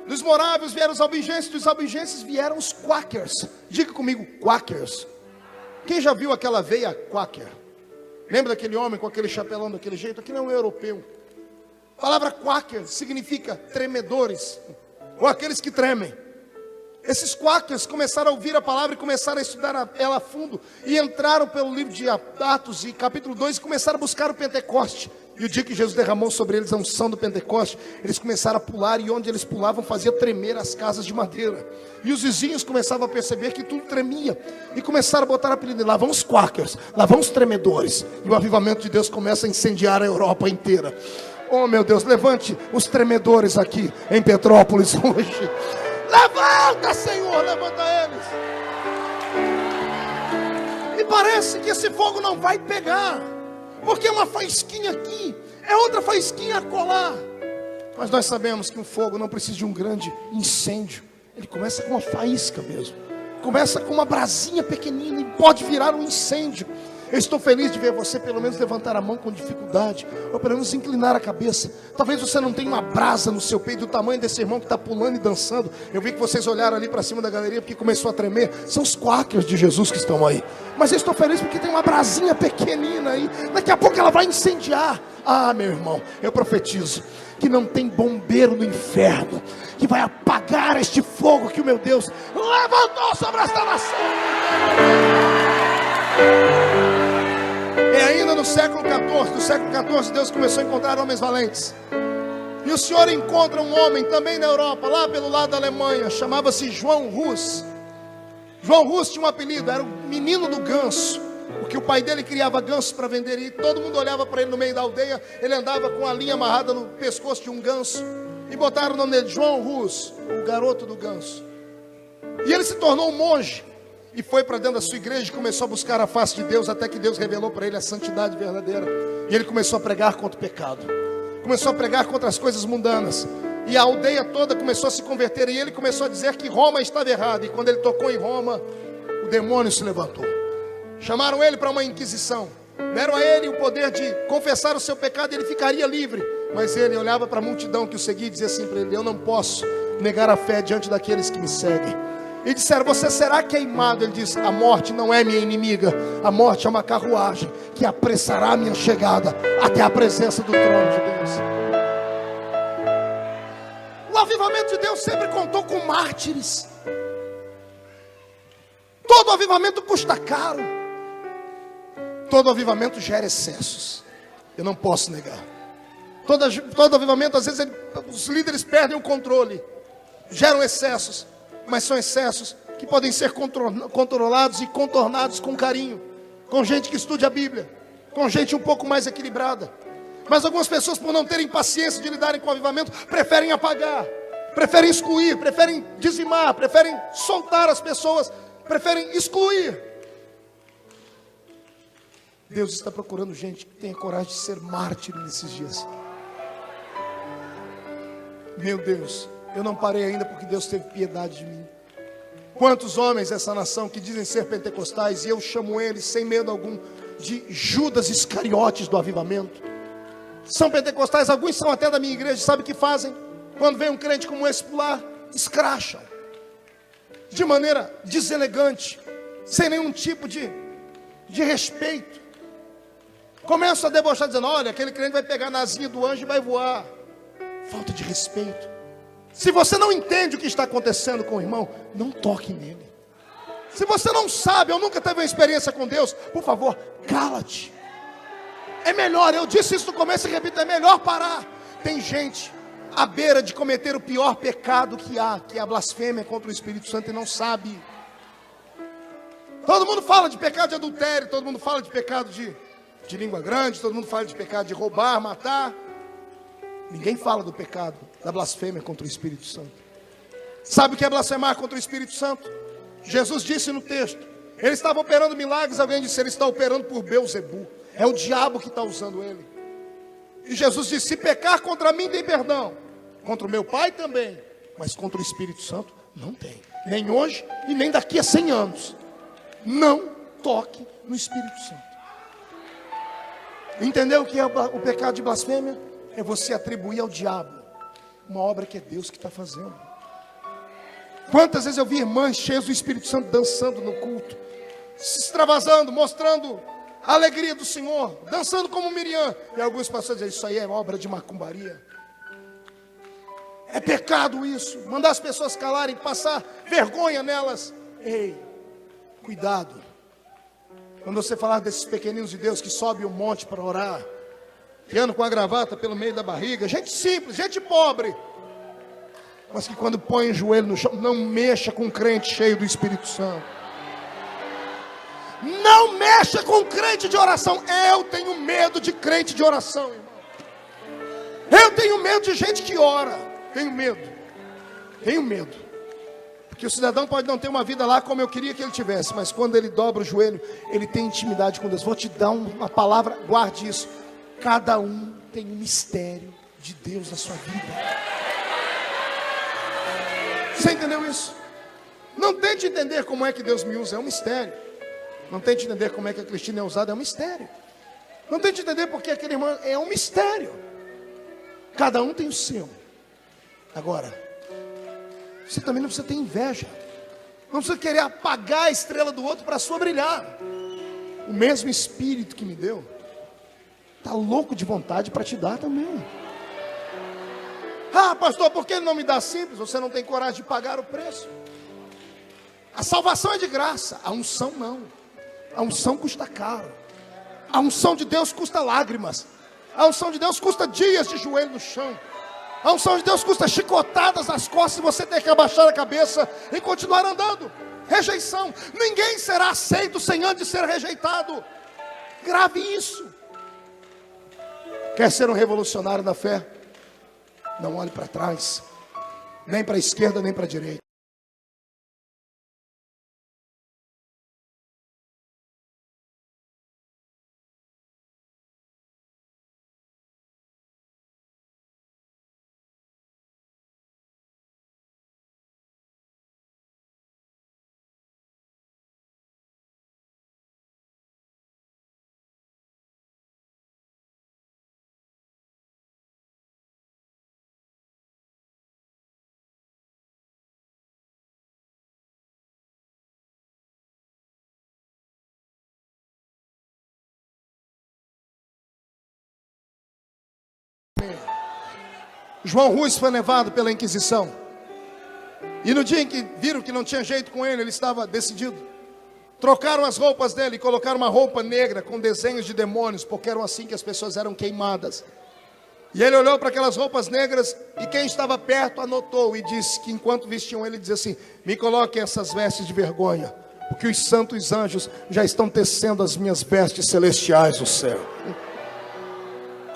dos morávios vieram os albingenses, dos albingenses vieram os quakers. Diga comigo, quakers. Quem já viu aquela veia quaker? Lembra daquele homem com aquele chapelão daquele jeito? Aquele é um europeu. A palavra quaker significa tremedores, ou aqueles que tremem. Esses quakers começaram a ouvir a palavra e começaram a estudar ela a fundo. E entraram pelo livro de Atos e capítulo 2 e começaram a buscar o Pentecoste. E o dia que Jesus derramou sobre eles a unção do Pentecoste, eles começaram a pular, e onde eles pulavam fazia tremer as casas de madeira. E os vizinhos começavam a perceber que tudo tremia, e começaram a botar apelido: lá vão os quakers, lá vão os tremedores. E o avivamento de Deus começa a incendiar a Europa inteira. Oh meu Deus, levante os tremedores aqui em Petrópolis hoje. Levanta, Senhor, levanta eles. E parece que esse fogo não vai pegar, porque é uma faísquinha aqui, é outra faísquinha acolá. Mas nós sabemos que um fogo não precisa de um grande incêndio. Ele começa com uma faísca mesmo. Começa com uma brasinha pequenina e pode virar um incêndio. Eu estou feliz de ver você pelo menos levantar a mão com dificuldade, ou pelo menos inclinar a cabeça. Talvez você não tenha uma brasa no seu peito do tamanho desse irmão que está pulando e dançando. Eu vi que vocês olharam ali para cima da galeria porque começou a tremer. São os quakers de Jesus que estão aí. Mas eu estou feliz porque tem uma brasinha pequenina aí. Daqui a pouco ela vai incendiar. Ah, meu irmão, eu profetizo que não tem bombeiro no inferno que vai apagar este fogo que o meu Deus levantou sobre esta nação. E ainda no século 14, do século 14, Deus começou a encontrar homens valentes. E o Senhor encontra um homem também na Europa, lá pelo lado da Alemanha, chamava-se João Hus. João Hus tinha um apelido, era o menino do ganso, porque o pai dele criava gansos para vender, e todo mundo olhava para ele no meio da aldeia. Ele andava com a linha amarrada no pescoço de um ganso, e botaram o nome dele, João Hus, o garoto do ganso. E ele se tornou um monge, e foi para dentro da sua igreja e começou a buscar a face de Deus, até que Deus revelou para ele a santidade verdadeira. E ele começou a pregar contra o pecado, começou a pregar contra as coisas mundanas, e a aldeia toda começou a se converter. E ele começou a dizer que Roma estava errada. E quando ele tocou em Roma, o demônio se levantou. Chamaram ele para uma inquisição, deram a ele o poder de confessar o seu pecado e ele ficaria livre. Mas ele olhava para a multidão que o seguia e dizia assim para ele: eu não posso negar a fé diante daqueles que me seguem. E disseram: você será queimado. Ele disse: a morte não é minha inimiga, a morte é uma carruagem que apressará a minha chegada até a presença do trono de Deus. O avivamento de Deus sempre contou com mártires. Todo avivamento custa caro, todo avivamento gera excessos. Eu não posso negar. Todo avivamento, às vezes os líderes perdem o controle, geram excessos. Mas são excessos que podem ser controlados e contornados com carinho, com gente que estude a Bíblia, com gente um pouco mais equilibrada. Mas algumas pessoas, por não terem paciência de lidarem com o avivamento, preferem apagar, preferem excluir, preferem dizimar, preferem soltar as pessoas, preferem excluir. Deus está procurando gente que tenha coragem de ser mártir nesses dias. Meu Deus, eu não parei ainda porque Deus teve piedade de mim. Quantos homens dessa nação que dizem ser pentecostais, e eu chamo eles sem medo algum de Judas Iscariotes do avivamento. São pentecostais, alguns são até da minha igreja, sabe o que fazem? Quando vem um crente como esse pular, escracham de maneira deselegante, sem nenhum tipo de respeito. Começam a debochar dizendo, olha, aquele crente vai pegar na asinha do anjo e vai voar. Falta de respeito. Se você não entende o que está acontecendo com o irmão, não toque nele. Se você não sabe, ou nunca teve uma experiência com Deus, por favor, cala-te. É melhor, eu disse isso no começo e repito, é melhor parar. Tem gente à beira de cometer o pior pecado que há, que é a blasfêmia contra o Espírito Santo, e não sabe. Todo mundo fala de pecado de adultério, todo mundo fala de pecado de língua grande, todo mundo fala de pecado de roubar, matar. Ninguém fala do pecado da blasfêmia contra o Espírito Santo. Sabe o que é blasfemar contra o Espírito Santo? Jesus disse no texto, ele estava operando milagres, alguém disse, ele está operando por Beelzebu. É o diabo que está usando ele. E Jesus disse, se pecar contra mim tem perdão, contra o meu Pai também, mas contra o Espírito Santo não tem. Nem hoje e nem daqui a 100 anos. Não toque no Espírito Santo. Entendeu o que é o pecado de blasfêmia? É você atribuir ao diabo uma obra que é Deus que está fazendo. Quantas vezes eu vi irmãs cheias do Espírito Santo dançando no culto, se extravasando, mostrando a alegria do Senhor, dançando como Miriam. E alguns pastores dizem, isso aí é obra de macumbaria. É pecado isso, mandar as pessoas calarem, passar vergonha nelas. Ei, cuidado. Quando você falar desses pequeninos de Deus que sobem o monte para orar, que andam com a gravata pelo meio da barriga, gente simples, gente pobre, mas que quando põe o joelho no chão, não mexa com um crente cheio do Espírito Santo. Não mexa com crente de oração. Eu tenho medo de crente de oração, irmão. Eu tenho medo de gente que ora. Tenho medo. Porque o cidadão pode não ter uma vida lá como eu queria que ele tivesse, mas quando ele dobra o joelho, ele tem intimidade com Deus. Vou te dar uma palavra, guarde isso. Cada um tem um mistério de Deus na sua vida. Você entendeu isso? Não tente entender como é que Deus me usa, é um mistério. Não tente entender como é que a Cristina é usada, é um mistério. Não tente entender porque aquele irmão é um mistério. Cada um tem o seu. Agora, você também não precisa ter inveja. Não precisa querer apagar a estrela do outro para a sua brilhar. O mesmo Espírito que me deu está louco de vontade para te dar também. Ah, pastor, por que ele não me dá simples? Você não tem coragem de pagar o preço. A salvação é de graça, a unção não. A unção custa caro. A unção de Deus custa lágrimas. A unção de Deus custa dias de joelho no chão. A unção de Deus custa chicotadas nas costas e você ter que abaixar a cabeça e continuar andando. Rejeição. Ninguém será aceito sem antes ser rejeitado. Grave isso. Quer ser um revolucionário da fé? Não olhe para trás, nem para a esquerda, nem para a direita. João Rus foi levado pela Inquisição. E no dia em que viram que não tinha jeito com ele, ele estava decidido. Trocaram as roupas dele e colocaram uma roupa negra com desenhos de demônios, porque eram assim que as pessoas eram queimadas. E ele olhou para aquelas roupas negras e quem estava perto anotou e disse que enquanto vestiam ele, dizia assim: me coloquem essas vestes de vergonha, porque os santos anjos já estão tecendo as minhas vestes celestiais no céu.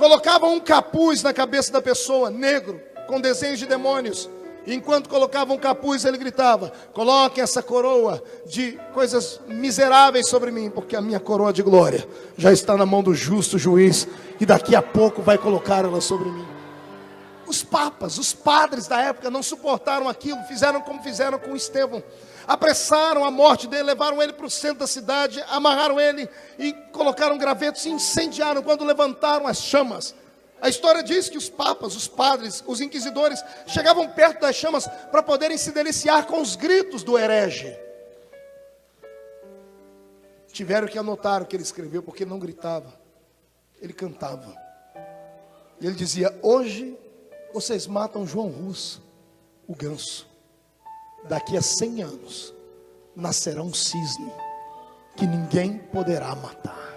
Colocavam um capuz na cabeça da pessoa, negro, com desenhos de demônios. E enquanto colocavam um capuz, ele gritava: coloquem essa coroa de coisas miseráveis sobre mim, porque a minha coroa de glória já está na mão do justo juiz, e daqui a pouco vai colocar ela sobre mim. Os papas, os padres da época não suportaram aquilo, fizeram como fizeram com Estevão. Apressaram a morte dele, levaram ele para o centro da cidade, amarraram ele e colocaram gravetos e incendiaram quando levantaram as chamas. A história diz que os papas, os padres, os inquisidores chegavam perto das chamas para poderem se deliciar com os gritos do herege. Tiveram que anotar o que ele escreveu, porque ele não gritava, ele cantava. E ele dizia: hoje vocês matam João Russo, o ganso. Daqui a 100 anos nascerá um cisne que ninguém poderá matar.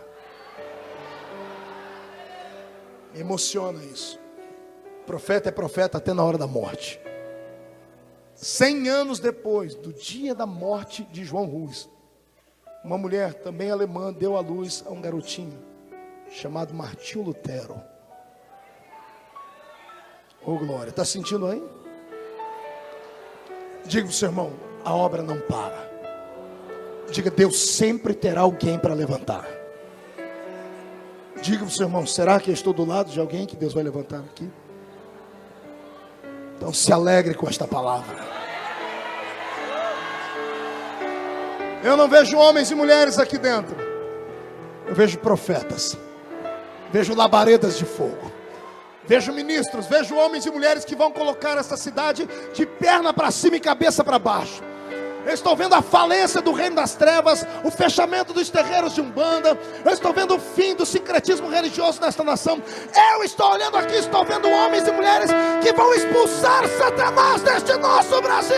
Me emociona isso. Profeta é profeta até na hora da morte. 100 anos depois do dia da morte de João Russo, uma mulher também alemã deu à luz a um garotinho chamado Martinho Lutero. Oh glória, está sentindo aí? Diga para o seu irmão: a obra não para. Diga: Deus sempre terá alguém para levantar. Diga para o seu irmão: será que eu estou do lado de alguém que Deus vai levantar aqui? Então se alegre com esta palavra. Eu não vejo homens e mulheres aqui dentro, eu vejo profetas, vejo labaredas de fogo, vejo ministros, vejo homens e mulheres que vão colocar essa cidade de perna para cima e cabeça para baixo. Eu estou vendo a falência do reino das trevas, o fechamento dos terreiros de Umbanda. Eu estou vendo o fim do sincretismo religioso nesta nação. Eu estou olhando aqui, estou vendo homens e mulheres que vão expulsar Satanás deste nosso Brasil.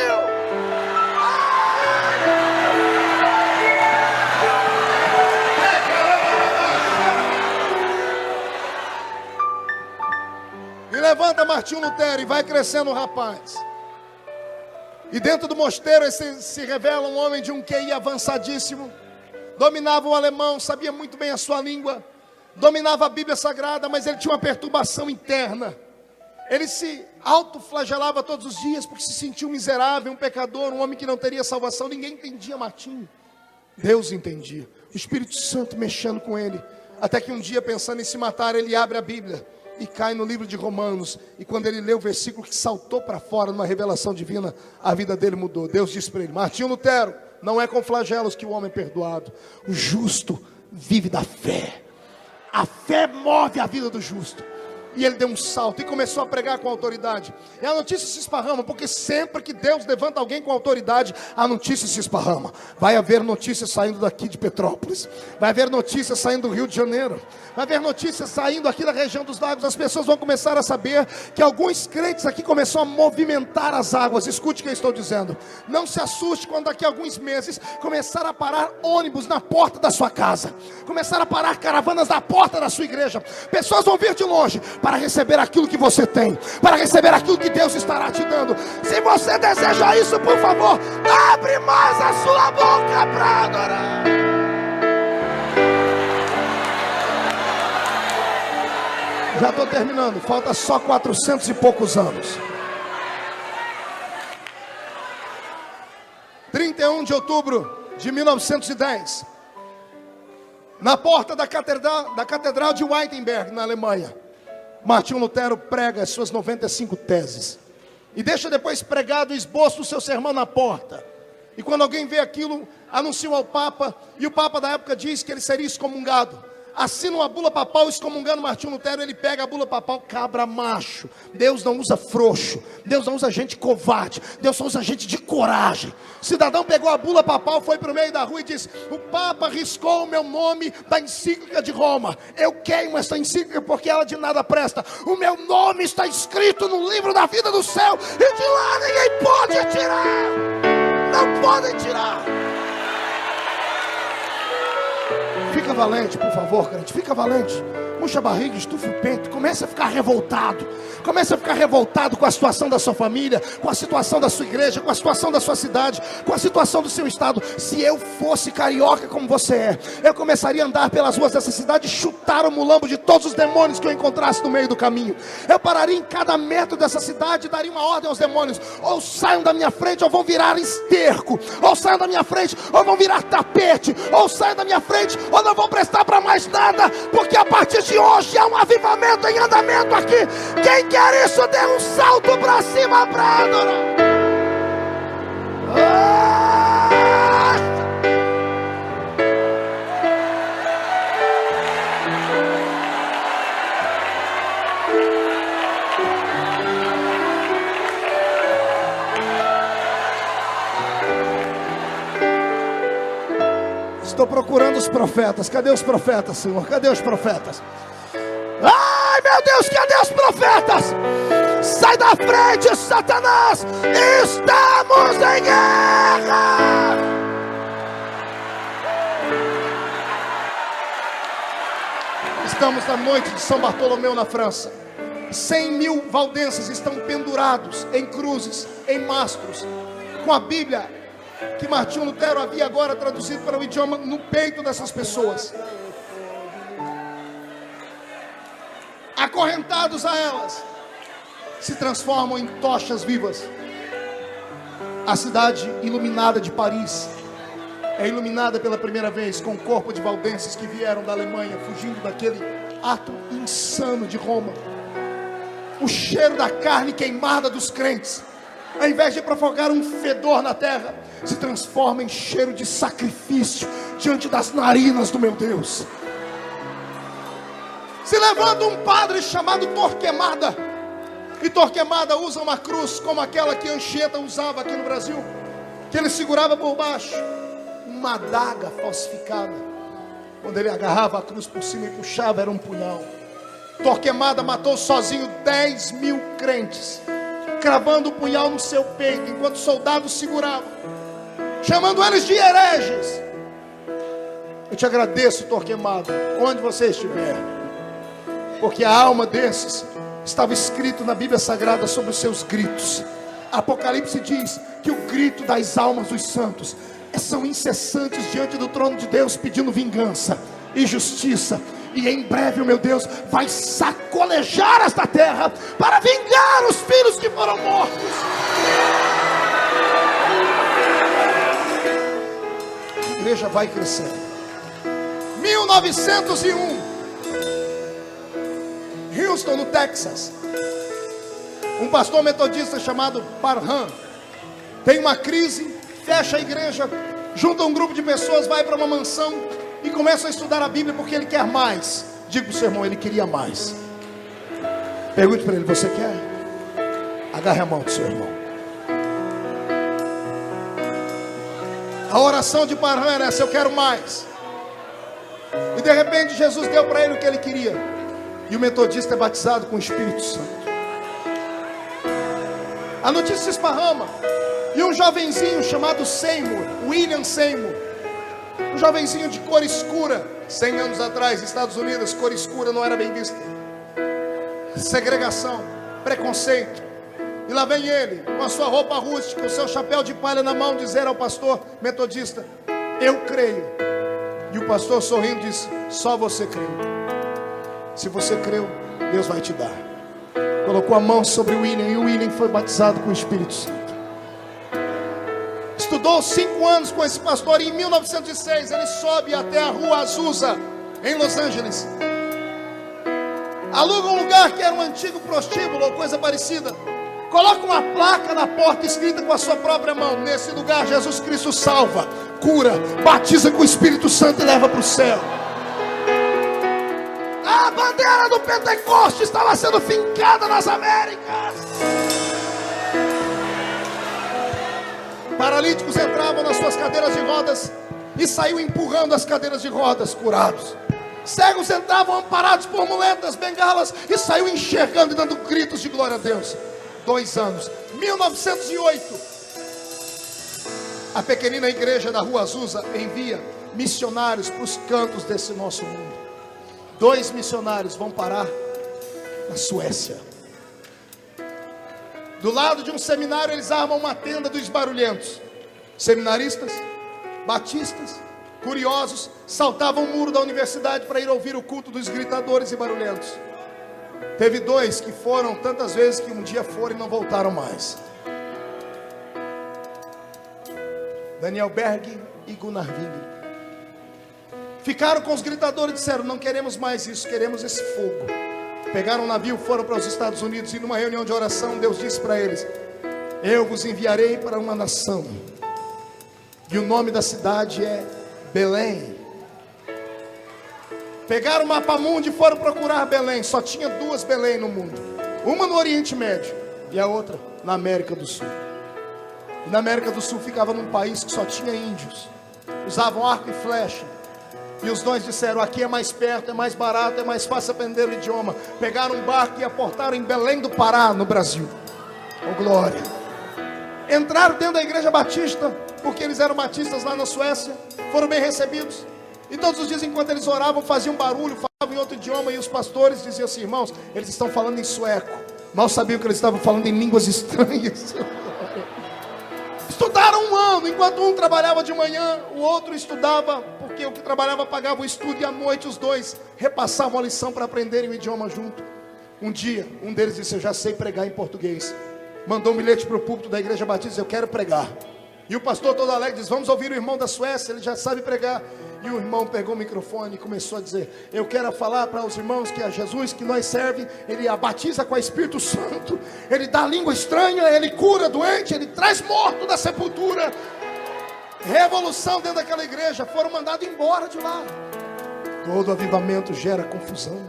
E levanta Martinho Lutero e vai crescendo o rapaz. E dentro do mosteiro se revela um homem de um QI avançadíssimo. Dominava o alemão, sabia muito bem a sua língua, dominava a Bíblia Sagrada, mas ele tinha uma perturbação interna. Ele se autoflagelava todos os dias porque se sentia um miserável, um pecador, um homem que não teria salvação. Ninguém entendia Martinho. Deus entendia. O Espírito Santo mexendo com ele. Até que um dia, pensando em se matar, ele abre a Bíblia e cai no livro de Romanos. E quando ele lê o versículo que saltou para fora numa revelação divina, a vida dele mudou. Deus disse para ele: Martinho Lutero, não é com flagelos que o homem é perdoado. O justo vive da fé. A fé move a vida do justo. E ele deu um salto e começou a pregar com autoridade. E a notícia se esparrama, porque sempre que Deus levanta alguém com autoridade, a notícia se esparrama. Vai haver notícias saindo daqui de Petrópolis, vai haver notícias saindo do Rio de Janeiro, vai haver notícias saindo aqui da região dos lagos. As pessoas vão começar a saber que alguns crentes aqui começaram a movimentar as águas. Escute o que eu estou dizendo. Não se assuste quando daqui a alguns meses começar a parar ônibus na porta da sua casa, começar a parar caravanas na porta da sua igreja. Pessoas vão vir de longe para receber aquilo que você tem, para receber aquilo que Deus estará te dando. Se você deseja isso, por favor, abre mais a sua boca para adorar. Já estou terminando, falta só 400 e poucos anos. 31 de outubro de 1910, na porta da Catedral de Wittenberg, na Alemanha, Martinho Lutero prega as suas 95 teses e deixa depois pregado o esboço do seu sermão na porta. E quando alguém vê aquilo, anuncia ao Papa, e o Papa da época diz que ele seria excomungado. Assina uma bula papal excomungando Martinho Lutero. Ele pega a bula papal: cabra macho. Deus não usa frouxo, Deus não usa gente covarde, Deus só usa gente de coragem. O cidadão pegou a bula papal, foi para o meio da rua e disse: o Papa riscou o meu nome da encíclica de Roma. Eu queimo essa encíclica porque ela de nada presta. O meu nome está escrito no livro da vida do céu, e de lá ninguém pode tirar. Não podem tirar. Fica valente, por favor, crente. Fica valente. Murcha a barriga, estufa o peito. Comece a ficar revoltado. Comece a ficar revoltado com a situação da sua família, com a situação da sua igreja, com a situação da sua cidade, com a situação do seu estado. Se eu fosse carioca como você é, eu começaria a andar pelas ruas dessa cidade e chutar o mulambo de todos os demônios que eu encontrasse no meio do caminho. Eu pararia em cada metro dessa cidade e daria uma ordem aos demônios: ou saiam da minha frente ou vão virar esterco, ou saiam da minha frente ou vão virar tapete, ou saiam da minha frente ou não vão prestar para mais nada, porque a partir de hoje há um avivamento em andamento aqui. Quem quer isso, dê um salto para cima para adorar. Estou procurando os profetas. Cadê os profetas, Senhor? Cadê os profetas? Ai, meu Deus, cadê os profetas? Sai da frente, Satanás! Estamos em guerra! Estamos na noite de São Bartolomeu, na França. 100.000 valdenses estão pendurados em cruzes, em mastros, com a Bíblia que Martinho Lutero havia agora traduzido para o idioma no peito dessas pessoas. Acorrentados a elas, se transformam em tochas vivas. A cidade iluminada de Paris é iluminada pela primeira vez com o corpo de valdenses que vieram da Alemanha, fugindo daquele ato insano de Roma. O cheiro da carne queimada dos crentes, ao invés de provocar um fedor na terra, se transforma em cheiro de sacrifício diante das narinas do meu Deus. Se levanta um padre chamado Torquemada, e Torquemada usa uma cruz como aquela que Anchieta usava aqui no Brasil, que ele segurava por baixo, uma adaga falsificada. Quando ele agarrava a cruz por cima e puxava, era um punhal. Torquemada matou sozinho 10.000 crentes, cravando o punhal no seu peito, enquanto soldados seguravam, chamando eles de hereges. Eu te agradeço, Torquemada, onde você estiver, porque a alma desses estava escrito na Bíblia Sagrada sobre os seus gritos. Apocalipse diz que o grito das almas dos santos são incessantes diante do trono de Deus, pedindo vingança e justiça. E em breve o meu Deus vai sacolejar esta terra para vingar os filhos que foram mortos. A igreja vai crescendo. 1901, Houston, no Texas, um pastor metodista chamado Parham tem uma crise, fecha a igreja, junta um grupo de pessoas, vai para uma mansão e começa a estudar a Bíblia porque ele quer mais. Diga para o seu irmão, ele queria mais. Pergunte para ele: você quer? Agarre a mão do seu irmão. A oração de Parham era essa: eu quero mais. E de repente Jesus deu para ele o que ele queria, e o metodista é batizado com o Espírito Santo. A notícia se esparrama, e um jovenzinho chamado Seymour, William Seymour, um jovenzinho de cor escura, 100 anos atrás, Estados Unidos, cor escura não era bem vista, segregação, preconceito. E lá vem ele, com a sua roupa rústica, o seu chapéu de palha na mão, dizer ao pastor metodista: eu creio. E o pastor, sorrindo, disse: só você creu. Se você creu, Deus vai te dar. Colocou a mão sobre o William, e o William foi batizado com o Espírito Santo. Estudou 5 anos com esse pastor, e em 1906 ele sobe até a rua Azusa, em Los Angeles. Aluga um lugar que era um antigo prostíbulo ou coisa parecida. Coloca uma placa na porta escrita com a sua própria mão: nesse lugar Jesus Cristo salva, cura, batiza com o Espírito Santo e leva para o céu. A bandeira do Pentecoste estava sendo fincada nas Américas. Paralíticos entravam nas suas cadeiras de rodas e saíam empurrando as cadeiras de rodas, curados. Cegos entravam amparados por muletas, bengalas, e saíam enxergando e dando gritos de glória a Deus. 2 anos, 1908, A pequenina igreja da Rua Azusa envia missionários para os cantos desse nosso mundo. 2 missionários vão parar na Suécia. Do lado de um seminário eles armam uma tenda dos barulhentos. Seminaristas, batistas, curiosos, saltavam o muro da universidade para ir ouvir o culto dos gritadores e barulhentos. Teve 2 que foram tantas vezes que um dia foram e não voltaram mais. Daniel Berg e Gunnar Wing ficaram com os gritadores e disseram: não queremos mais isso, queremos esse fogo. Pegaram um navio, foram para os Estados Unidos e numa reunião de oração Deus disse para eles: eu vos enviarei para uma nação e o nome da cidade é Belém. Pegaram o mapa mundo e foram procurar Belém. Só tinha 2 Belém no mundo, uma no Oriente Médio e a outra na América do Sul. E na América do Sul ficava num país que só tinha índios, usavam arco e flecha. E os 2 disseram: aqui é mais perto, é mais barato, é mais fácil aprender o idioma. Pegaram um barco e aportaram em Belém do Pará, no Brasil. Oh glória! Entraram dentro da igreja batista, porque eles eram batistas lá na Suécia. Foram bem recebidos. E todos os dias, enquanto eles oravam, faziam barulho, falavam em outro idioma. E os pastores diziam assim: irmãos, eles estão falando em sueco. Mal sabiam que eles estavam falando em línguas estranhas. Estudaram 1 ano, enquanto um trabalhava de manhã, o outro estudava, porque o que trabalhava pagava o estudo, e à noite os 2 repassavam a lição para aprenderem o idioma junto. Um dia, um deles disse: eu já sei pregar em português. Mandou um bilhete para o púlpito da igreja batista: eu quero pregar. E o pastor todo alegre diz: vamos ouvir o irmão da Suécia, ele já sabe pregar. E o irmão pegou o microfone e começou a dizer: eu quero falar para os irmãos que a Jesus que nós serve, ele a batiza com o Espírito Santo, ele dá língua estranha, ele cura doente, ele traz morto da sepultura. Revolução dentro daquela igreja, foram mandados embora de lá. Todo avivamento gera confusão,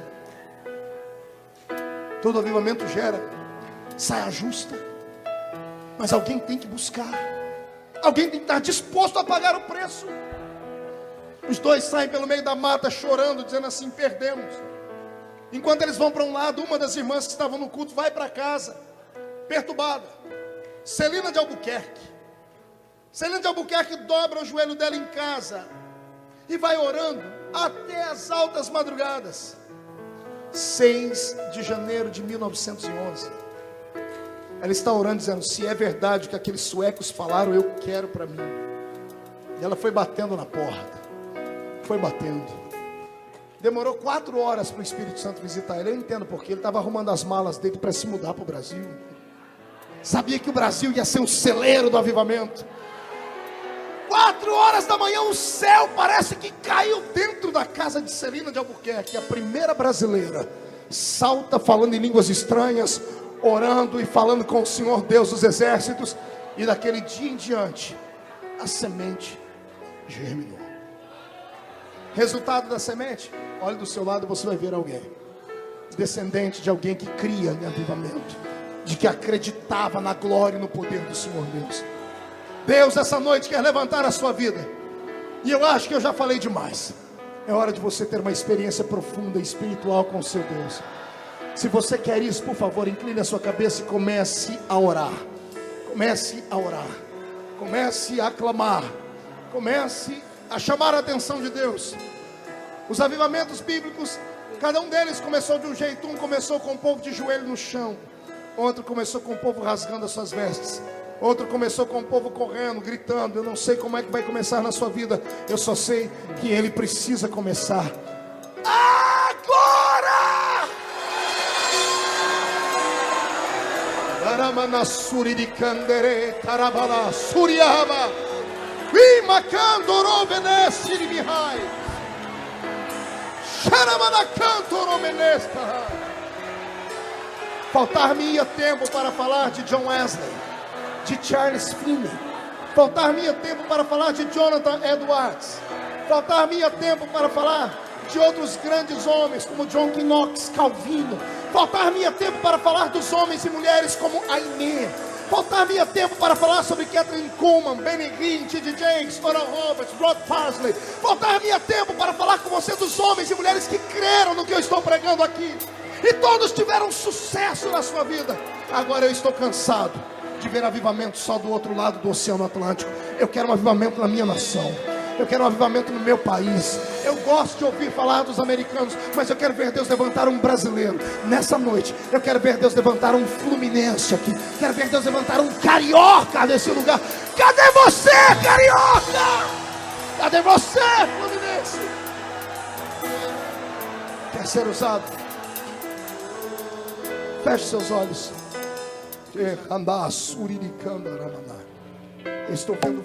todo avivamento gera saia justa, mas alguém tem que buscar, alguém tem que estar disposto a pagar o preço. Os 2 saem pelo meio da mata chorando, dizendo assim: perdemos. Enquanto eles vão para um lado, uma das irmãs que estavam no culto vai para casa, perturbada. Celina de Albuquerque. Celina de Albuquerque dobra o joelho dela em casa e vai orando até as altas madrugadas. 6 de janeiro de 1911. Ela está orando dizendo: se é verdade o que aqueles suecos falaram, eu quero para mim. E ela foi batendo na porta, foi batendo. Demorou 4 horas para o Espírito Santo visitar ele. Eu entendo porque ele estava arrumando as malas dele para se mudar para o Brasil. Sabia que o Brasil ia ser um celeiro do avivamento. 4 horas da manhã, o céu parece que caiu dentro da casa de Celina de Albuquerque. A primeira brasileira salta falando em línguas estranhas, orando e falando com o Senhor Deus dos exércitos. E daquele dia em diante, a semente germinou. Resultado da semente: olhe do seu lado, você vai ver alguém, descendente de alguém que cria em avivamento, de que acreditava na glória e no poder do Senhor Deus. Deus essa noite quer levantar a sua vida. E eu acho que eu já falei demais. É hora de você ter uma experiência profunda e espiritual com o seu Deus. Se você quer isso, por favor, incline a sua cabeça e comece a orar. Comece a orar. Comece a clamar. Comece a chamar a atenção de Deus. Os avivamentos bíblicos, cada um deles começou de um jeito. Um começou com o povo de joelho no chão. Outro começou com o povo rasgando as suas vestes. Outro começou com o povo correndo, gritando. Eu não sei como é que vai começar na sua vida. Eu só sei que ele precisa começar agora. Aramanassuri de Candere, Tarabala, Suriaba, Imacandoro Venesti de Mihai, Xaramanacanto Menesta. Faltar-me-ia tempo para falar de John Wesley, de Charles Finney. Faltar-me-ia tempo para falar de Jonathan Edwards. Faltar-me-ia tempo para falar de outros grandes homens como John Knox, Calvino. Faltar-me-ia tempo para falar dos homens e mulheres como Aimee. Faltar-me-ia tempo para falar sobre Catherine Kuhlman, Benny Hinn, T.D. Jakes, Oral Roberts, Rod Parsley. Faltar-me-ia tempo para falar com você dos homens e mulheres que creram no que eu estou pregando aqui. E todos tiveram sucesso na sua vida. Agora eu estou cansado. de ver avivamento só do outro lado do Oceano Atlântico. Eu quero um avivamento na minha nação. Eu quero um avivamento no meu país. Eu gosto de ouvir falar dos americanos, mas eu quero ver Deus levantar um brasileiro. Nessa noite, eu quero ver Deus levantar um fluminense aqui. Quero ver Deus levantar um carioca nesse lugar. Cadê você, carioca? Cadê você, fluminense? Quer ser usado? Feche seus olhos. Estou vendo.